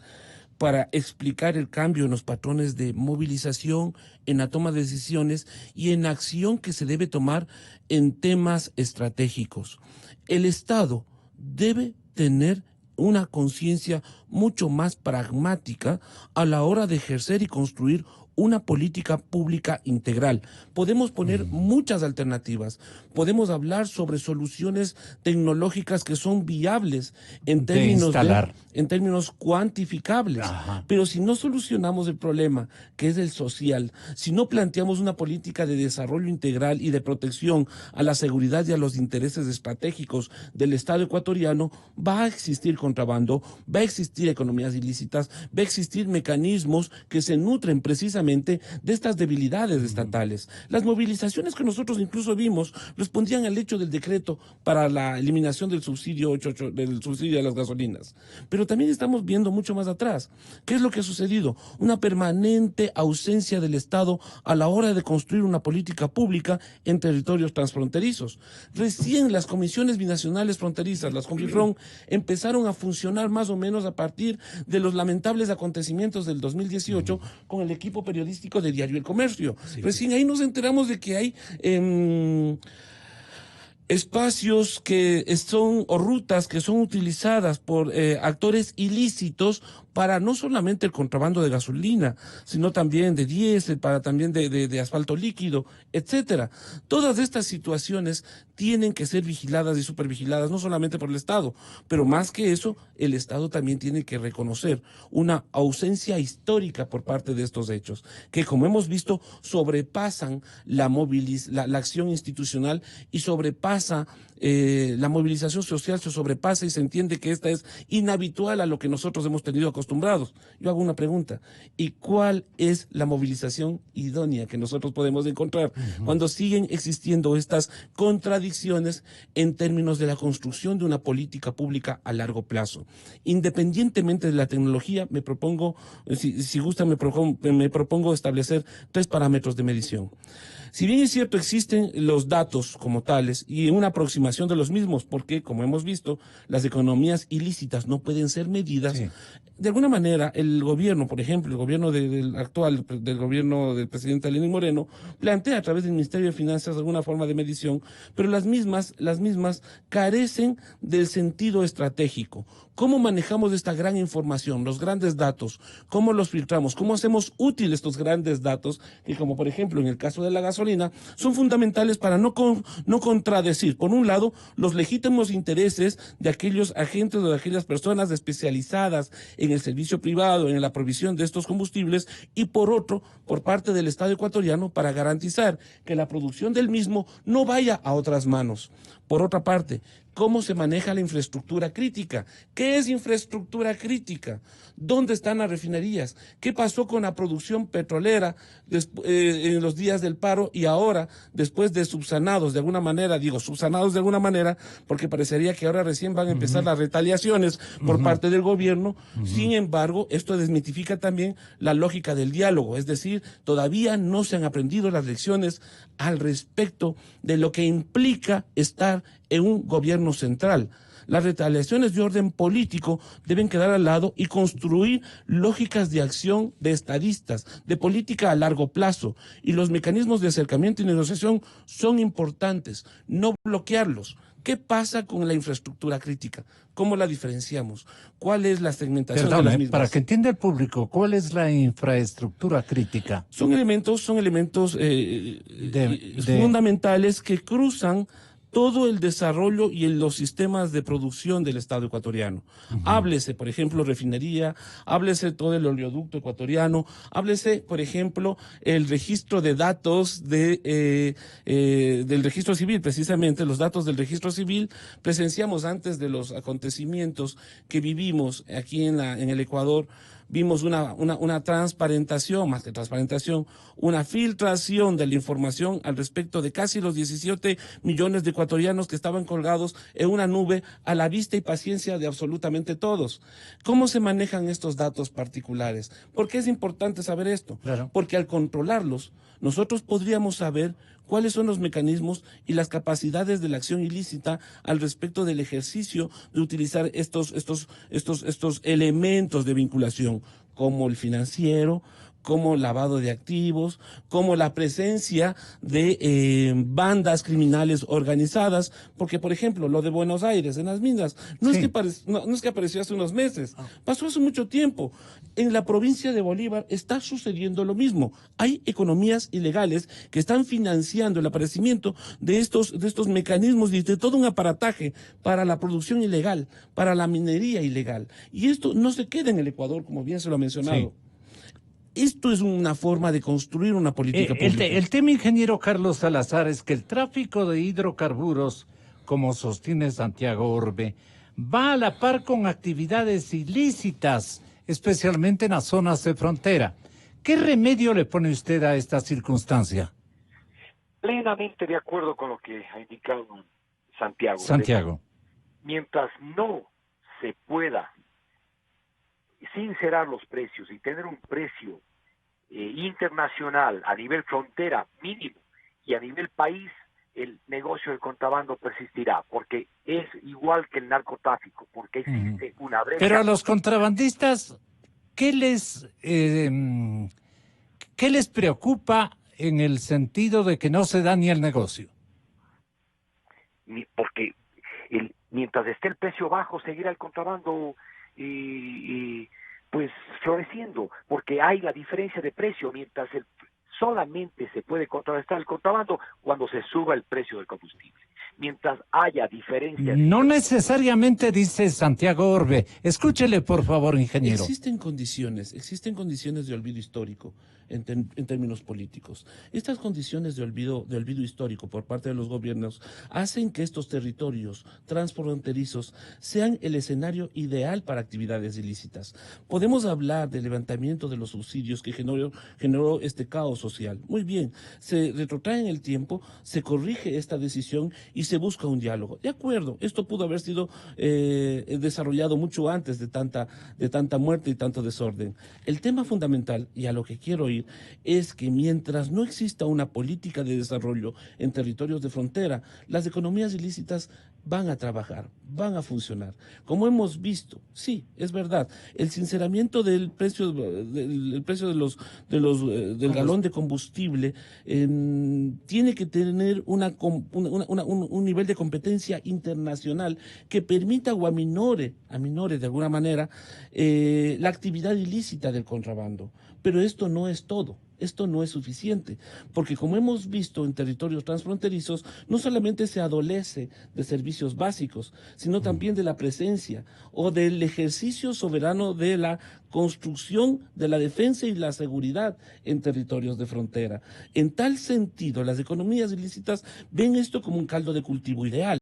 para explicar el cambio en los patrones de movilización, en la toma de decisiones y en la acción que se debe tomar en temas estratégicos. El Estado debe tener una conciencia mucho más pragmática a la hora de ejercer y construir una política pública integral. Podemos poner muchas alternativas, podemos hablar sobre soluciones tecnológicas que son viables en términos cuantificables. Ajá. Pero si no solucionamos el problema, que es el social, si no planteamos una política de desarrollo integral y de protección a la seguridad y a los intereses estratégicos del Estado ecuatoriano, va a existir contrabando, va a existir economías ilícitas, va a existir mecanismos que se nutren precisamente de estas debilidades estatales. Las movilizaciones que nosotros incluso vimos respondían al hecho del decreto para la eliminación del subsidio de las gasolinas. Pero también estamos viendo mucho más atrás. ¿Qué es lo que ha sucedido? Una permanente ausencia del Estado a la hora de construir una política pública en territorios transfronterizos. Recién las comisiones binacionales fronterizas, las COMBIFRON, empezaron a funcionar más o menos partir de los lamentables acontecimientos del 2018 con el equipo periodístico de Diario El Comercio. Sí. Recién ahí nos enteramos de que hay espacios que son o rutas que son utilizadas por actores ilícitos para no solamente el contrabando de gasolina, sino también de diésel, para también de asfalto líquido, etcétera. Todas estas situaciones tienen que ser vigiladas y supervigiladas, no solamente por el Estado, pero más que eso, el Estado también tiene que reconocer una ausencia histórica por parte de estos hechos, que como hemos visto, sobrepasan la acción institucional y sobrepasa la movilización social, se sobrepasa y se entiende que esta es inhabitual a lo que nosotros hemos tenido acostumbrados. Yo hago una pregunta, ¿y cuál es la movilización idónea que nosotros podemos encontrar cuando siguen existiendo estas contradicciones en términos de la construcción de una política pública a largo plazo? Independientemente de la tecnología, me propongo, si gusta, me propongo establecer 3 parámetros de medición. Si bien es cierto, existen los datos como tales y una aproximación de los mismos, porque, como hemos visto, las economías ilícitas no pueden ser medidas. Sí. De alguna manera, el gobierno, por ejemplo, el gobierno del gobierno del presidente Lenín Moreno, plantea a través del Ministerio de Finanzas alguna forma de medición, pero las mismas carecen del sentido estratégico. ¿Cómo manejamos esta gran información, los grandes datos? ¿Cómo los filtramos? ¿Cómo hacemos útiles estos grandes datos? Que, como por ejemplo en el caso de la gasolina, son fundamentales para no contradecir, por un lado, los legítimos intereses de aquellos agentes o de aquellas personas especializadas en el servicio privado, en la provisión de estos combustibles, y por otro, por parte del Estado ecuatoriano, para garantizar que la producción del mismo no vaya a otras manos. Por otra parte, ¿cómo se maneja la infraestructura crítica? ¿Qué es infraestructura crítica? ¿Dónde están las refinerías? ¿Qué pasó con la producción petrolera en los días del paro y ahora, después de subsanados de alguna manera, porque parecería que ahora recién van a empezar las retaliaciones por parte del gobierno? Sin embargo, esto desmitifica también la lógica del diálogo, es decir, todavía no se han aprendido las lecciones al respecto de lo que implica estar en un gobierno central. Las retaliaciones de orden político deben quedar al lado y construir lógicas de acción de estadistas, de política a largo plazo. Y los mecanismos de acercamiento y negociación son importantes, no bloquearlos. ¿Qué pasa con la infraestructura crítica? ¿Cómo la diferenciamos? ¿Cuál es la segmentación de las mismas? Para que entienda el público, ¿cuál es la infraestructura crítica? Son elementos fundamentales que cruzan todo el desarrollo y en los sistemas de producción del Estado ecuatoriano. Háblese, por ejemplo, refinería, háblese todo el oleoducto ecuatoriano, háblese, por ejemplo, el registro de datos del registro civil, precisamente los datos del registro civil. Presenciamos antes de los acontecimientos que vivimos aquí en el Ecuador, vimos una transparentación, más que transparentación, una filtración de la información al respecto de casi los 17 millones de ecuatorianos que estaban colgados en una nube a la vista y paciencia de absolutamente todos. ¿Cómo se manejan estos datos particulares? ¿Por qué es importante saber esto? Claro. Porque al controlarlos, nosotros podríamos saber cuáles son los mecanismos y las capacidades de la acción ilícita al respecto del ejercicio de utilizar estos elementos de vinculación, como el financiero, como lavado de activos, como la presencia de bandas criminales organizadas, porque por ejemplo lo de Buenos Aires en las minas no es que apareció hace unos meses, pasó hace mucho tiempo. En la provincia de Bolívar está sucediendo lo mismo. Hay economías ilegales que están financiando el aparecimiento de estos mecanismos y de todo un aparataje para la producción ilegal, para la minería ilegal. Y esto no se queda en el Ecuador, como bien se lo ha mencionado. Sí. Esto es una forma de construir una política pública. El tema, ingeniero Carlos Salazar, es que el tráfico de hidrocarburos, como sostiene Santiago Orbe, va a la par con actividades ilícitas, especialmente en las zonas de frontera. ¿Qué remedio le pone usted a esta circunstancia? Plenamente de acuerdo con lo que ha indicado Santiago. Santiago. Mientras no se pueda sincerar los precios y tener un precio internacional a nivel frontera mínimo y a nivel país, el negocio del contrabando persistirá, porque es igual que el narcotráfico, porque existe una brecha. Pero a los contrabandistas, ¿qué les preocupa en el sentido de que no se dañe el negocio? Porque mientras esté el precio bajo, seguirá el contrabando pues floreciendo, porque hay la diferencia de precio, mientras solamente se puede contrarrestar el contrabando cuando se suba el precio del combustible. Mientras haya diferencias... No necesariamente, dice Santiago Orbe. Escúchele, por favor, ingeniero. Existen condiciones de olvido histórico en términos políticos. Estas condiciones de olvido histórico por parte de los gobiernos hacen que estos territorios transfronterizos sean el escenario ideal para actividades ilícitas. Podemos hablar del levantamiento de los subsidios que generó este caos social. Muy bien, se retrotrae en el tiempo, se corrige esta decisión y se busca un diálogo. De acuerdo, esto pudo haber sido desarrollado mucho antes de tanta muerte y tanto desorden. El tema fundamental, y a lo que quiero ir, es que mientras no exista una política de desarrollo en territorios de frontera, las economías ilícitas van a trabajar, van a funcionar. Como hemos visto, sí, es verdad, el sinceramiento del precio del galón de combustible tiene que tener un nivel de competencia internacional que permita o aminore de alguna manera la actividad ilícita del contrabando. Pero esto no es todo. Esto no es suficiente, porque como hemos visto en territorios transfronterizos, no solamente se adolece de servicios básicos, sino también de la presencia o del ejercicio soberano de la construcción de la defensa y la seguridad en territorios de frontera. En tal sentido, las economías ilícitas ven esto como un caldo de cultivo ideal.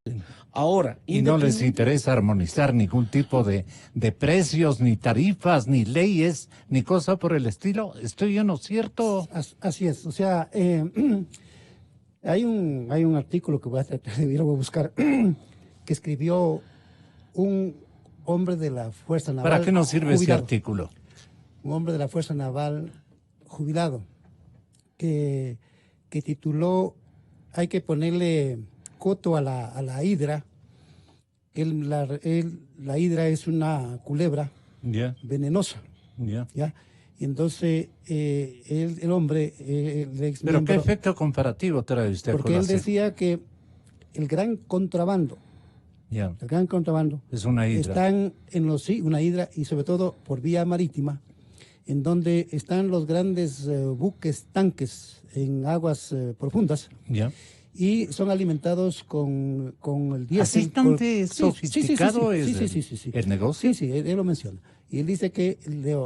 Ahora, y no les interesa armonizar ningún tipo de precios, ni tarifas, ni leyes, ni cosa por el estilo. ¿Estoy yo no cierto? Así es, o sea, hay un artículo que voy a tratar de ir a buscar, que escribió un hombre de la Fuerza Naval. ¿Para qué nos sirve jubilado, ese artículo? Un hombre de la Fuerza Naval jubilado, que tituló "Hay que ponerle coto a la hidra". La hidra es una culebra venenosa. ¿Ya? Y entonces el hombre, el ex ¿Pero miembro, qué efecto comparativo trae usted? porque él decía que el gran contrabando es una hidra. están una hidra, y sobre todo por vía marítima, en donde están los grandes buques tanques en aguas profundas. Y son alimentados con el diésel. ¿Así tan sofisticado es el negocio? Sí, él lo menciona. Y él dice que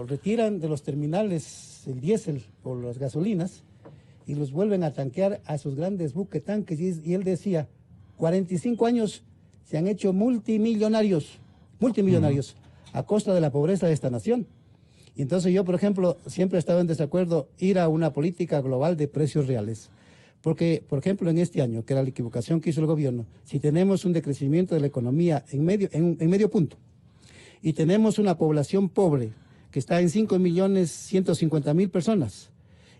retiran de los terminales el diésel por las gasolinas y los vuelven a tanquear a sus grandes buques tanques. Y él decía, 45 años se han hecho multimillonarios, a costa de la pobreza de esta nación. Y entonces yo, por ejemplo, siempre he estado en desacuerdo ir a una política global de precios reales. Porque, por ejemplo, en este año, que era la equivocación que hizo el gobierno, si tenemos un decrecimiento de la economía en medio punto, y tenemos una población pobre que está en 5.150.000 personas,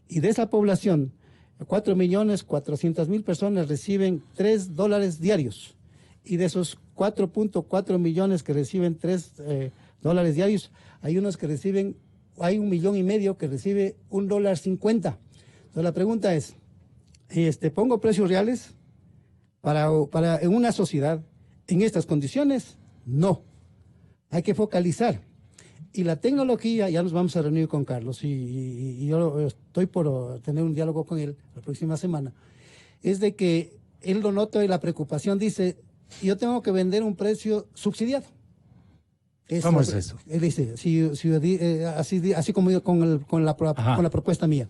y de esa población, 4.400.000 personas reciben $3 diarios, y de esos 4.4 millones que reciben $3 diarios, hay 1,5 millones que recibe $1.50. Entonces la pregunta es, ¿pongo precios reales para en una sociedad en estas condiciones? No. Hay que focalizar. Y la tecnología, ya nos vamos a reunir con Carlos y yo estoy por tener un diálogo con él la próxima semana, es de que él lo nota y la preocupación dice, yo tengo que vender un precio subsidiado. ¿Cómo es eso? Él dice, así como yo con la propuesta mía.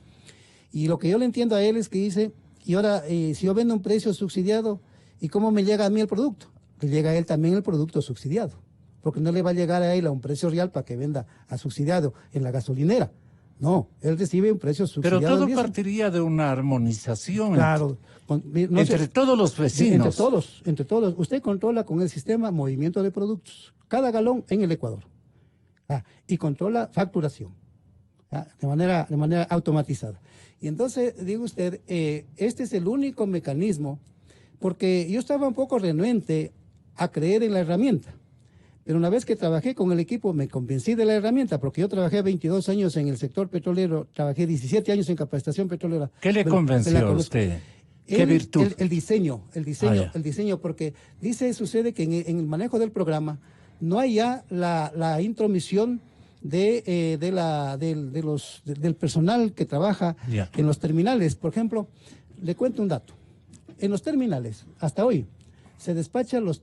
Y lo que yo le entiendo a él es que dice, y ahora, si yo vendo un precio subsidiado, ¿y cómo me llega a mí el producto? Le llega a él también el producto subsidiado, porque no le va a llegar a él a un precio real para que venda a subsidiado en la gasolinera. No, él recibe un precio subsidiado. Pero todo partiría de una armonización. Claro. Entre todos los vecinos. Entre todos. Usted controla con el sistema movimiento de productos, cada galón en el Ecuador. Y controla facturación, de manera automatizada. Y entonces, digo usted, este es el único mecanismo porque yo estaba un poco renuente a creer en la herramienta. Pero una vez que trabajé con el equipo, me convencí de la herramienta, porque yo trabajé 22 años en el sector petrolero, trabajé 17 años en capacitación petrolera. ¿Qué le convenció a usted? ¿Qué virtud? El diseño, porque sucede que en el manejo del programa no hay ya la intromisión del personal que trabaja en los terminales. Por ejemplo, le cuento un dato. En los terminales, hasta hoy, se despachan los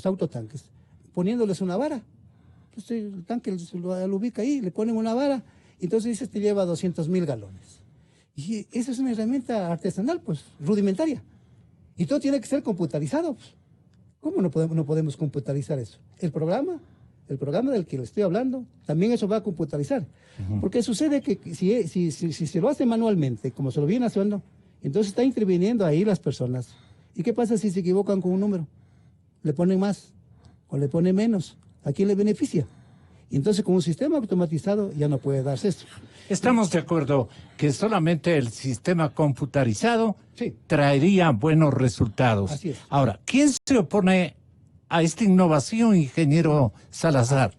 autotanques, poniéndoles una vara. Entonces el tanque lo ubica ahí, le ponen una vara, y entonces dice, te lleva 200,000 galones. Y esa es una herramienta artesanal, pues, rudimentaria. Y todo tiene que ser computarizado, pues. ¿Cómo no podemos computarizar eso? El programa del que le estoy hablando, también eso va a computarizar. Porque sucede que si se lo hace manualmente, como se lo viene haciendo, entonces está interviniendo ahí las personas. ¿Y qué pasa si se equivocan con un número? ¿Le ponen más o le ponen menos? ¿A quién le beneficia? Y entonces con un sistema automatizado ya no puede darse esto. Estamos de acuerdo que solamente el sistema computarizado sí, traería buenos resultados. Así es. Ahora, ¿quién se opone a esta innovación, ingeniero Salazar?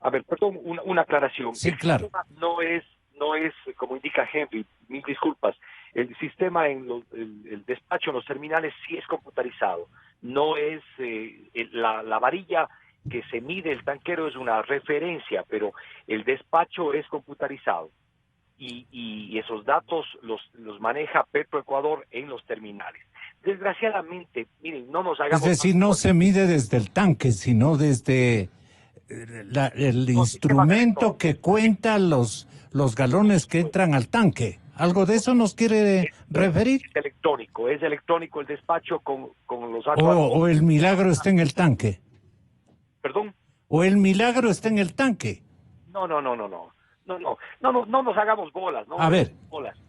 A ver, perdón, una aclaración. Sí, claro. No es, como indica Henry, mil disculpas, el sistema el despacho en los terminales sí es computarizado. No es la varilla que se mide el tanquero es una referencia, pero el despacho es computarizado. Y esos datos los maneja Petroecuador en los terminales. Desgraciadamente, miren, no nos hagamos... Es decir, no se mide desde el tanque, sino desde el instrumento que cuenta los galones que entran al tanque. ¿Algo de eso nos quiere referir? Es electrónico el despacho con los... O el milagro está en el tanque. ¿Perdón? ¿O el milagro está en el tanque? No nos hagamos bolas. A ver,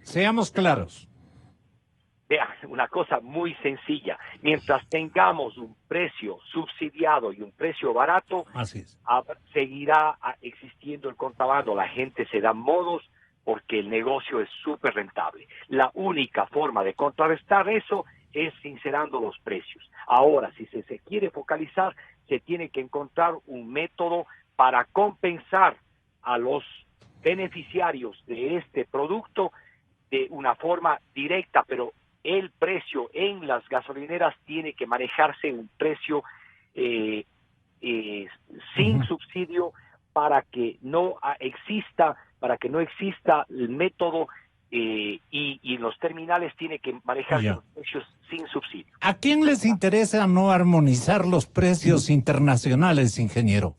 seamos claros. Vea, una cosa muy sencilla. Mientras tengamos un precio subsidiado y un precio barato, así es, seguirá existiendo el contrabando. La gente se da modos porque el negocio es súper rentable. La única forma de contrarrestar eso es sincerando los precios. Ahora, si se quiere focalizar, se tiene que encontrar un método para compensar a los beneficiarios de este producto de una forma directa, pero el precio en las gasolineras tiene que manejarse un precio sin subsidio para que no exista el método y en los terminales tiene que manejarse los precios sin subsidio. ¿A quién les interesa no armonizar los precios internacionales, ingeniero?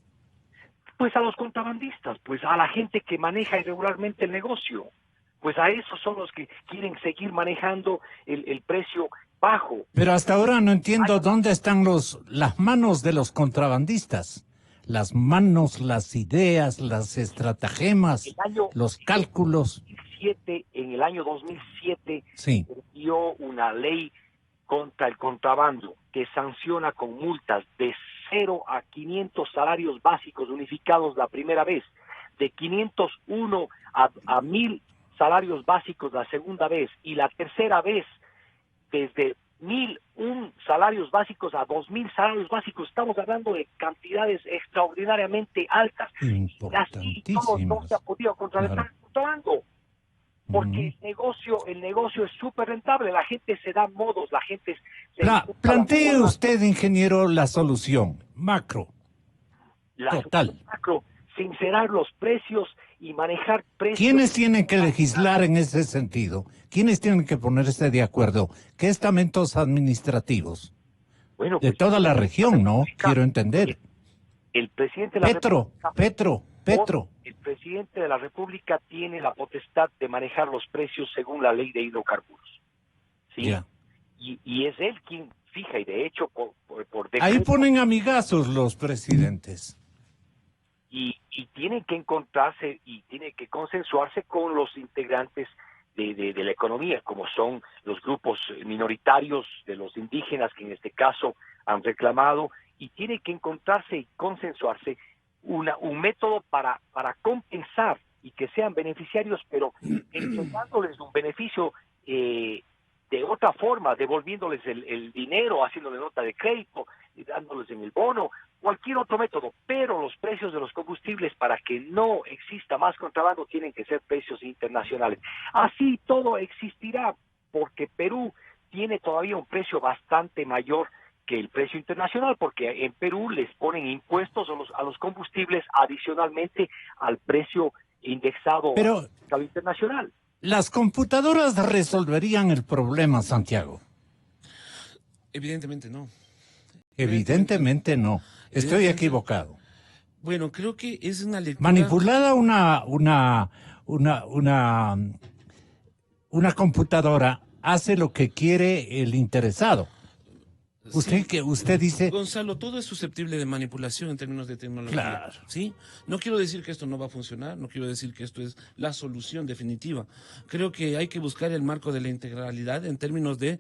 Pues a los contrabandistas, pues a la gente que maneja irregularmente el negocio. Pues a esos son los que quieren seguir manejando el precio bajo. Pero hasta ahora no entiendo dónde están las manos de los contrabandistas. Las manos, las ideas, las estratagemas, los cálculos. En el año 2007 sí, se dio una ley contra el contrabando que sanciona con multas de 0 a 500 salarios básicos unificados la primera vez, de 501 a 1,000 salarios básicos la segunda vez, y la tercera vez desde 1,001 salarios básicos a 2,000 salarios básicos. Estamos hablando de cantidades extraordinariamente altas. Y así no se ha podido contrarrestar el contrabando. Porque el negocio es súper rentable, la gente se da modos, la gente... Plantee usted, ingeniero, la solución macro. Total. Macro, sincerar los precios y manejar precios... ¿Quiénes tienen que legislar en ese sentido? ¿Quiénes tienen que ponerse de acuerdo? ¿Qué estamentos administrativos? Bueno, de toda la región, ¿no? Quiero entender. El presidente de la República... Petro. El presidente de la República tiene la potestad de manejar los precios según la ley de hidrocarburos. ¿Sí? Yeah. Y es él quien fija, y de hecho por decreto... Ahí ponen amigazos los presidentes. Y tienen que encontrarse y tienen que consensuarse con los integrantes de la economía, como son los grupos minoritarios de los indígenas, que en este caso han reclamado, y tiene que encontrarse y consensuarse un método para compensar y que sean beneficiarios, pero entregándoles un beneficio de otra forma, devolviéndoles el dinero, haciéndole nota de crédito, y dándoles en el bono, cualquier otro método, pero los precios de los combustibles, para que no exista más contrabando, tienen que ser precios internacionales. Así todo existirá, porque Perú tiene todavía un precio bastante mayor que el precio internacional, porque en Perú les ponen impuestos a los combustibles adicionalmente al precio indexado Pero al mercado internacional. las computadoras resolverían el problema, Santiago. Evidentemente no. Evidentemente no. Estoy equivocado. Bueno, creo que es una lectura... Manipulada una computadora hace lo que quiere el interesado. Usted dice... Gonzalo, todo es susceptible de manipulación en términos de tecnología. Claro. ¿Sí? No quiero decir que esto no va a funcionar, no quiero decir que esto es la solución definitiva. Creo que hay que buscar el marco de la integralidad en términos de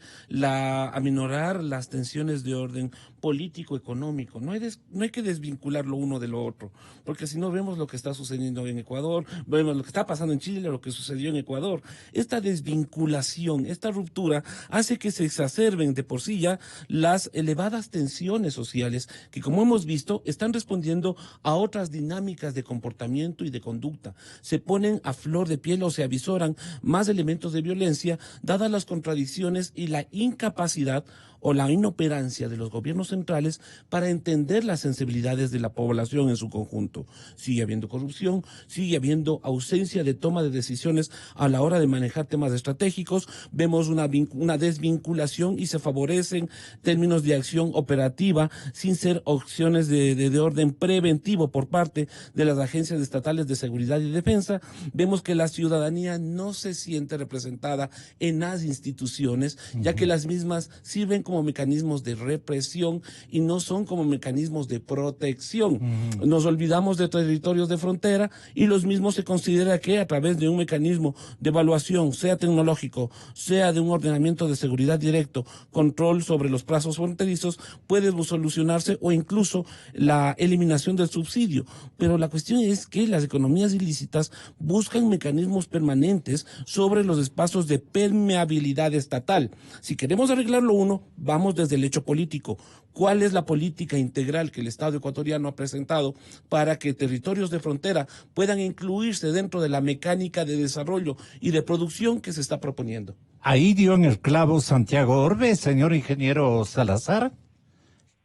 aminorar las tensiones de orden político, económico. No hay que desvincular lo uno de lo otro, porque si no vemos lo que está sucediendo en Ecuador, vemos lo que está pasando en Chile, lo que sucedió en Ecuador. Esta desvinculación, esta ruptura hace que se exacerben de por sí ya las elevadas tensiones sociales que, como hemos visto, están respondiendo a otras dinámicas de comportamiento y de conducta. Se ponen a flor de piel o se avisoran más elementos de violencia, dadas las contradicciones y la incapacidad o la inoperancia de los gobiernos centrales para entender las sensibilidades de la población en su conjunto. Sigue habiendo corrupción, sigue habiendo ausencia de toma de decisiones a la hora de manejar temas estratégicos, vemos una desvinculación y se favorecen términos de acción operativa sin ser opciones de orden preventivo por parte de las agencias estatales de seguridad y defensa. Vemos que la ciudadanía no se siente representada en las instituciones, ya que las mismas sirven como mecanismos de represión y no son como mecanismos de protección. Nos olvidamos de territorios de frontera y los mismos se considera que a través de un mecanismo de evaluación, sea tecnológico, sea de un ordenamiento de seguridad directo, control sobre los plazos fronterizos, puede solucionarse o incluso la eliminación del subsidio. Pero la cuestión es que las economías ilícitas buscan mecanismos permanentes sobre los espacios de permeabilidad estatal. Si queremos arreglar lo uno, vamos desde el hecho político. ¿Cuál es la política integral que el Estado ecuatoriano ha presentado para que territorios de frontera puedan incluirse dentro de la mecánica de desarrollo y de producción que se está proponiendo? Ahí dio en el clavo Santiago Orbe, señor ingeniero Salazar.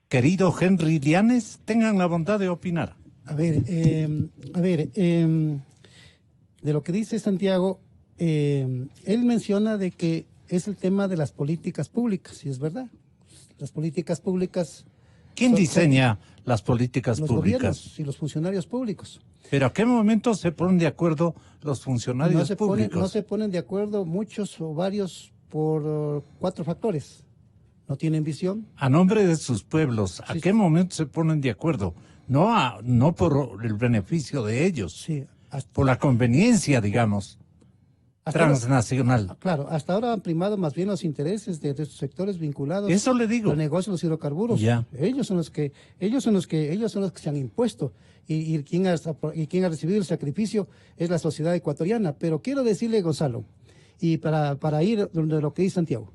Querido Henry Llanes, tengan la bondad de opinar. De lo que dice Santiago, él menciona de que es el tema de las políticas públicas, y es verdad. Las políticas públicas... ¿Quién diseña las políticas los públicas? Gobiernos y los funcionarios públicos. ¿Pero a qué momento se ponen de acuerdo los funcionarios públicos? No se ponen de acuerdo muchos o varios por 4 factores. No tienen visión. A nombre de sus pueblos, ¿a qué momento se ponen de acuerdo? No por el beneficio de ellos, Sí, por la conveniencia, digamos, transnacional. Claro, hasta ahora han primado más bien los intereses de estos sectores vinculados. Eso le digo. Al negocio de los hidrocarburos. Ya. Ellos son los que se han impuesto y quien ha recibido el sacrificio es la sociedad ecuatoriana. Pero quiero decirle, Gonzalo, y para ir donde lo que dice Santiago,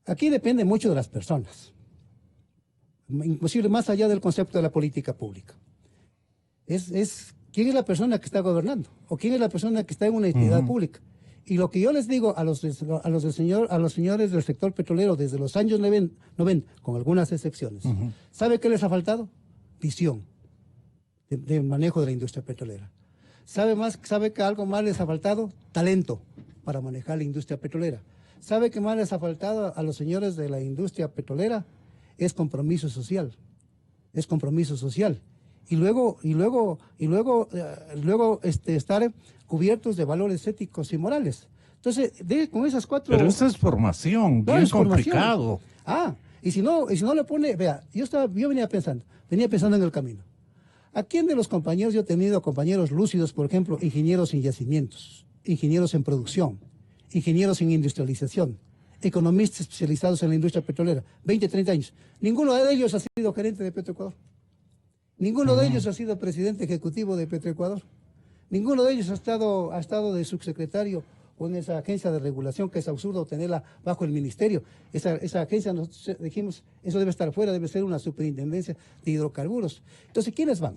aquí depende mucho de las personas, inclusive más allá del concepto de la política pública. ¿Quién es la persona que está gobernando? ¿O quién es la persona que está en una entidad pública? Y lo que yo les digo a los señores del sector petrolero desde los años 90, con algunas excepciones, ¿sabe qué les ha faltado? Visión de manejo de la industria petrolera. ¿Sabe que algo más les ha faltado? Talento para manejar la industria petrolera. ¿Sabe qué más les ha faltado a los señores de la industria petrolera? Es compromiso social. Es compromiso social. Y luego estar cubiertos de valores éticos y morales. Entonces, con esas 4... Pero esa es formación, No, bien es formación. complicado. Y si no le pone... Vea, yo venía pensando en el camino. ¿A quién de los compañeros? Yo he tenido compañeros lúcidos, por ejemplo, ingenieros en yacimientos, ingenieros en producción, ingenieros en industrialización, economistas especializados en la industria petrolera, 20, 30 años. Ninguno de ellos ha sido gerente de Petroecuador. Ninguno de ellos ha sido presidente ejecutivo de Petroecuador. Ninguno de ellos ha estado de subsecretario o en esa agencia de regulación, que es absurdo tenerla bajo el ministerio. Esa agencia, nos dijimos, eso debe estar fuera, debe ser una superintendencia de hidrocarburos. Entonces, ¿quiénes van?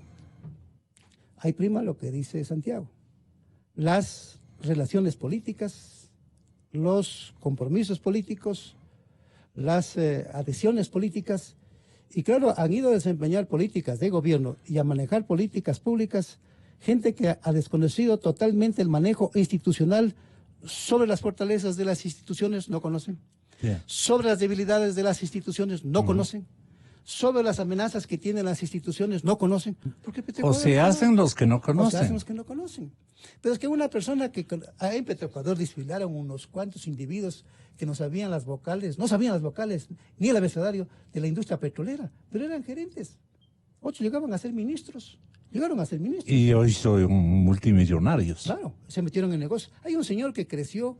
Ahí prima lo que dice Santiago. Las relaciones políticas, los compromisos políticos, las adhesiones políticas, y claro, han ido a desempeñar políticas de gobierno y a manejar políticas públicas gente que ha desconocido totalmente el manejo institucional. Sobre las fortalezas de las instituciones no conocen, sobre las debilidades de las instituciones no conocen, sobre las amenazas que tienen las instituciones no conocen. Porque O se hacen los que no conocen. O se hacen los que no conocen. Pero es que una persona que en Petroecuador desfilaron unos cuantos individuos que no sabían las vocales, ni el abecedario de la industria petrolera, pero eran gerentes. 8 llegaban a ser ministros. Y hoy son multimillonarios. Claro, se metieron en negocio. Hay un señor que creció,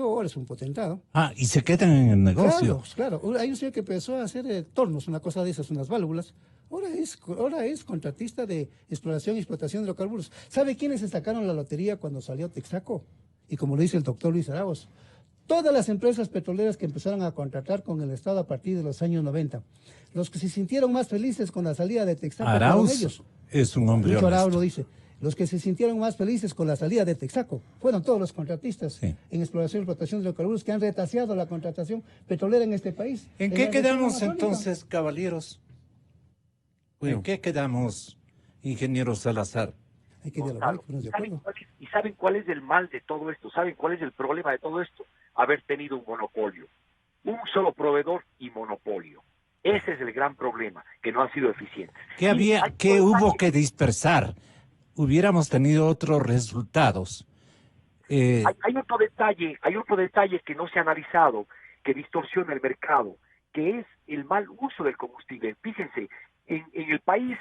ahora es un potentado. Ah, y se quedan en el negocio. Claro. Hay un señor que empezó a hacer tornos, una cosa de esas, unas válvulas. Ahora es contratista de exploración y explotación de hidrocarburos. ¿Sabe quiénes se sacaron la lotería cuando salió Texaco? Y como lo dice el doctor Luis Arauz, todas las empresas petroleras que empezaron a contratar con el Estado a partir de los años 90, los que se sintieron más felices con la salida de Texaco fueron ellos. Es un hombre Lucho Arauz honesto. lo dice. Los que se sintieron más felices con la salida de Texaco fueron todos los contratistas en exploración y explotación de hidrocarburos que han retaseado la contratación petrolera en este país. ¿En qué quedamos entonces, caballeros? Bueno. ¿En qué quedamos, ingeniero Salazar? Hay que dialogar, ponernos de acuerdo. ¿Y saben cuál es el mal de todo esto? ¿Saben cuál es el problema de todo esto? Haber tenido un monopolio. Un solo proveedor y monopolio. Ese es el gran problema, que no han sido eficientes. ¿Qué hubo que dispersar? Hubiéramos tenido otros resultados. Hay otro detalle que no se ha analizado, que distorsiona el mercado, que es el mal uso del combustible. Fíjense, en el país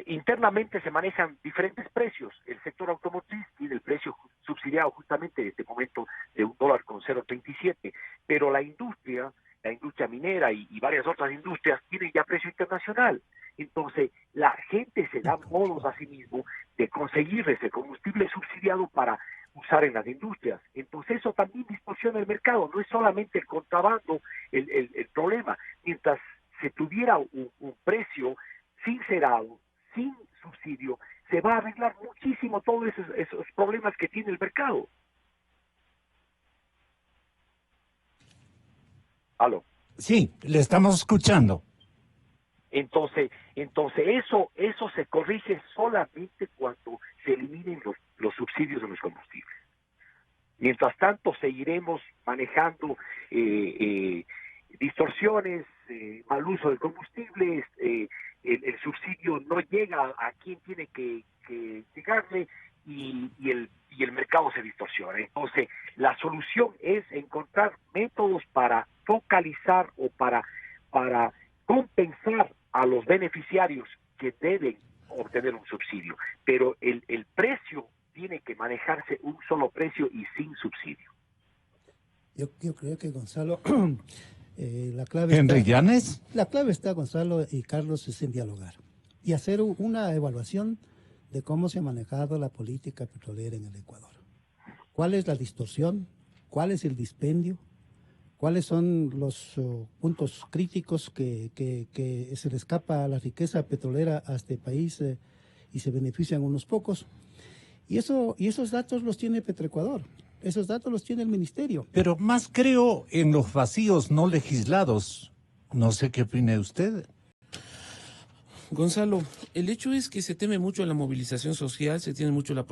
internamente se manejan diferentes precios. El sector automotriz tiene el precio subsidiado justamente en este momento de $1.37, pero la industria minera y varias otras industrias tienen ya precio internacional. Entonces, la gente se da modos a sí mismo de conseguir ese combustible subsidiado para usar en las industrias. Entonces, eso también distorsiona el mercado. No es solamente el contrabando el problema. Mientras se tuviera un precio sincerado, sin subsidio, se va a arreglar muchísimo todos esos problemas que tiene el mercado. ¿Aló? Sí, le estamos escuchando. Entonces eso se corrige solamente cuando se eliminen los subsidios de los combustibles. Mientras tanto, seguiremos manejando distorsiones, mal uso de combustibles, el subsidio no llega a quien tiene que llegarle y el mercado se distorsiona. Entonces, la solución es encontrar métodos para focalizar o para compensar a los beneficiarios que deben obtener un subsidio. Pero el precio tiene que manejarse un solo precio y sin subsidio. Yo creo que Gonzalo, la clave ¿Henry Llanes? La clave está, Gonzalo y Carlos, es en dialogar y hacer una evaluación de cómo se ha manejado la política petrolera en el Ecuador. ¿Cuál es la distorsión? ¿Cuál es el dispendio? ¿Cuáles son los puntos críticos que se le escapa a la riqueza petrolera a este país y se benefician unos pocos? Y esos datos los tiene Petroecuador, esos datos los tiene el ministerio. Pero más creo en los vacíos no legislados. No sé qué opine usted. Gonzalo, el hecho es que se teme mucho la movilización social, se tiene mucho la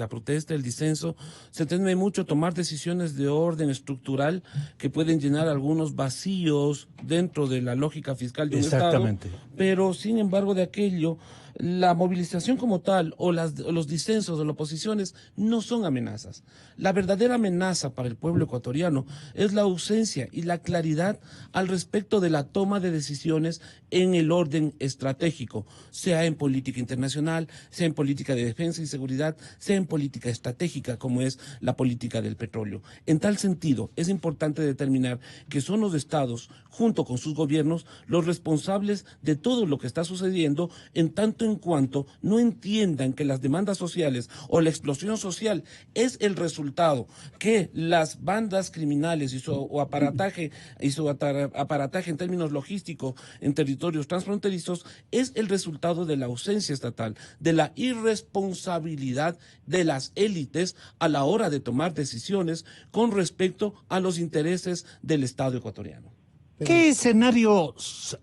protesta, el disenso, se teme mucho tomar decisiones de orden estructural que pueden llenar algunos vacíos dentro de la lógica fiscal de un Exactamente. Estado. Pero, sin embargo, de aquello, la movilización como tal o los disensos o las oposiciones no son amenazas. La verdadera amenaza para el pueblo ecuatoriano es la ausencia y la claridad al respecto de la toma de decisiones en el orden estratégico, sea en política internacional, sea en política de defensa y seguridad, sea en política estratégica como es la política del petróleo. En tal sentido, es importante determinar que son los estados, junto con sus gobiernos, los responsables de todo lo que está sucediendo, en tanto en cuanto no entiendan que las demandas sociales o la explosión social es el resultado que las bandas criminales y su aparataje en términos logísticos en territorios transfronterizos es el resultado de la ausencia estatal, de la irresponsabilidad de las élites a la hora de tomar decisiones con respecto a los intereses del Estado ecuatoriano. ¿Qué escenario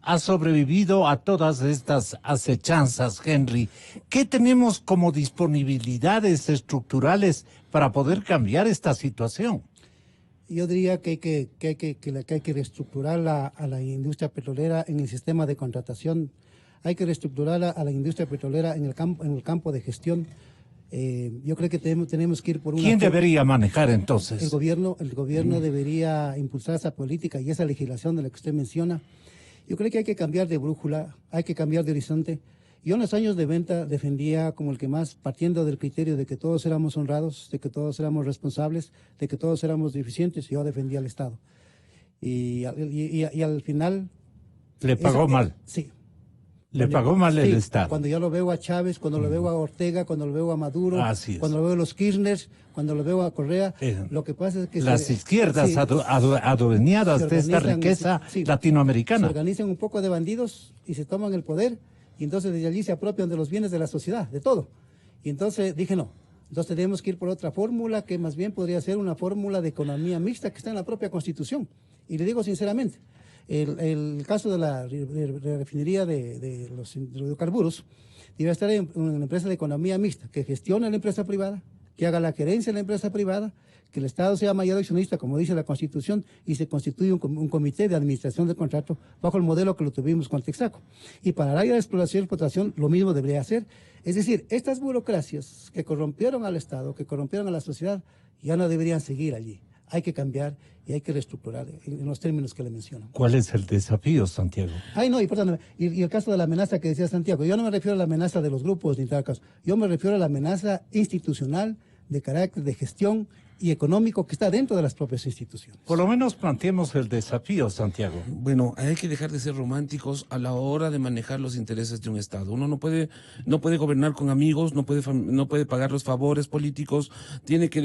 ha sobrevivido a todas estas acechanzas, Henry? ¿Qué tenemos como disponibilidades estructurales para poder cambiar esta situación? Yo diría que hay que reestructurar a la industria petrolera en el sistema de contratación. Hay que reestructurar a la industria petrolera en el campo de gestión. Yo creo que tenemos que ir por una... ¿Quién debería manejar entonces? El gobierno debería impulsar esa política y esa legislación de la que usted menciona. Yo creo que hay que cambiar de brújula, hay que cambiar de horizonte. Yo en los años de venta defendía como el que más, partiendo del criterio de que todos éramos honrados, de que todos éramos responsables, de que todos éramos eficientes, yo defendía al Estado. Y al final... ¿Le pagó mal? Sí. Le pagó mal el Sí, Estado. cuando yo lo veo a Chávez, cuando lo veo a Ortega, cuando lo veo a Maduro, cuando lo veo a los Kirchners, cuando lo veo a Correa, lo que pasa es que... Las izquierdas adueñadas de esta riqueza latinoamericana. Se organizan un poco de bandidos y se toman el poder y entonces desde allí se apropian de los bienes de la sociedad, de todo. Y entonces dije no, entonces tenemos que ir por otra fórmula que más bien podría ser una fórmula de economía mixta que está en la propia Constitución. Y le digo sinceramente, el caso de la refinería de los hidrocarburos debe estar en una empresa de economía mixta, que gestione la empresa privada, que haga la gerencia de la empresa privada, que el Estado sea mayor accionista, como dice la Constitución, y se constituye un comité de administración del contrato bajo el modelo que lo tuvimos con Texaco. Y para el área de exploración y explotación lo mismo debería hacer. Es decir, estas burocracias que corrompieron al Estado, que corrompieron a la sociedad, ya no deberían seguir allí. Hay que cambiar y hay que reestructurar en los términos que le menciono. ¿Cuál es el desafío, Santiago? Perdóname. Y el caso de la amenaza que decía Santiago, yo no me refiero a la amenaza de los grupos ni tal caso. Yo me refiero a la amenaza institucional de carácter de gestión y económico que está dentro de las propias instituciones. Por lo menos planteemos el desafío, Santiago. Bueno, hay que dejar de ser románticos a la hora de manejar los intereses de un Estado. Uno no puede gobernar con amigos, no puede pagar los favores políticos, tiene que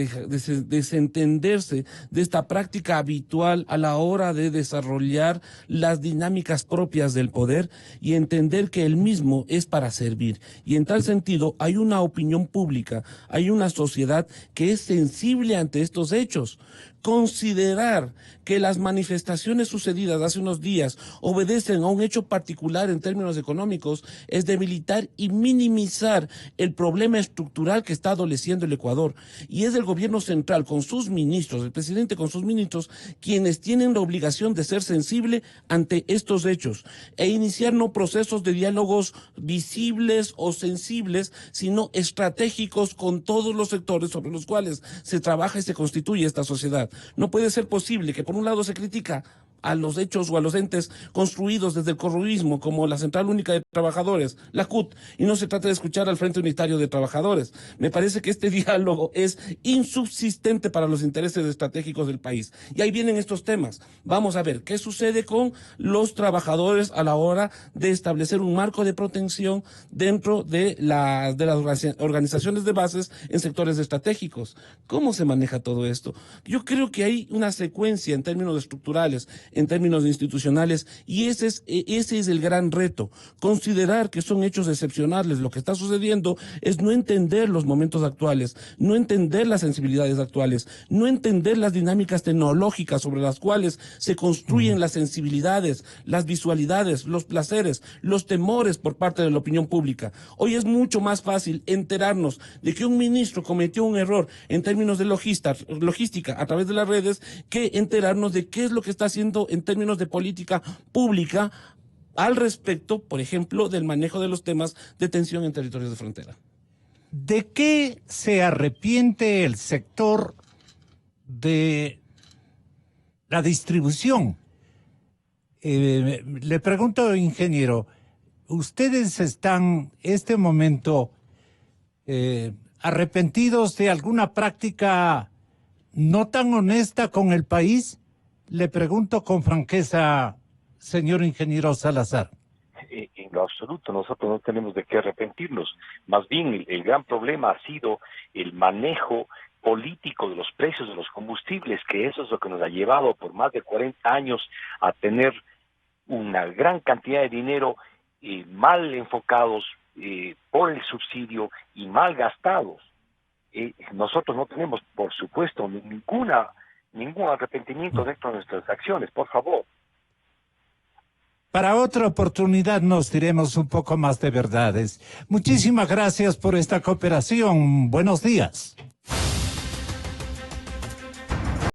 desentenderse de esta práctica habitual a la hora de desarrollar las dinámicas propias del poder y entender que el mismo es para servir. Y en tal sentido hay una opinión pública, hay una sociedad que es sensible ante estos hechos. Considerar que las manifestaciones sucedidas hace unos días obedecen a un hecho particular en términos económicos es debilitar y minimizar el problema estructural que está adoleciendo el Ecuador. Y es el gobierno central con sus ministros, el presidente con sus ministros, quienes tienen la obligación de ser sensible ante estos hechos e iniciar no procesos de diálogos visibles o sensibles, sino estratégicos con todos los sectores sobre los cuales se trabaja y se constituye esta sociedad. No puede ser posible que por un lado se critica a los hechos o a los entes construidos desde el correísmo como la Central Única de Trabajadores, la CUT, y no se trata de escuchar al Frente Unitario de Trabajadores. Me parece que este diálogo es insubsistente para los intereses estratégicos del país. Y ahí vienen estos temas. Vamos a ver qué sucede con los trabajadores a la hora de establecer un marco de protección dentro de las organizaciones de bases en sectores estratégicos. ¿Cómo se maneja todo esto? Yo creo que hay una secuencia en términos estructurales, en términos institucionales, y ese es el gran reto. Considerar que son hechos excepcionales. Lo que está sucediendo es no entender los momentos actuales, no entender las sensibilidades actuales, no entender las dinámicas tecnológicas sobre las cuales se construyen las sensibilidades, las visualidades, los placeres, los temores por parte de la opinión pública. Hoy es mucho más fácil enterarnos de que un ministro cometió un error en términos de logística a través de las redes que enterarnos de qué es lo que está haciendo en términos de política pública al respecto, por ejemplo, del manejo de los temas de tensión en territorios de frontera. ¿De qué se arrepiente el sector de la distribución? Le pregunto, ingeniero, ¿ustedes están en este momento arrepentidos de alguna práctica no tan honesta con el país? Le pregunto con franqueza, señor ingeniero Salazar. lo absoluto, nosotros no tenemos de qué arrepentirnos. Más bien, el gran problema ha sido el manejo político de los precios de los combustibles, que eso es lo que nos ha llevado por más de 40 años a tener una gran cantidad de dinero mal enfocados por el subsidio y mal gastados. Nosotros no tenemos, por supuesto, ningún arrepentimiento dentro de nuestras acciones, por favor. Para otra oportunidad nos diremos un poco más de verdades. Muchísimas gracias por esta cooperación. Buenos días.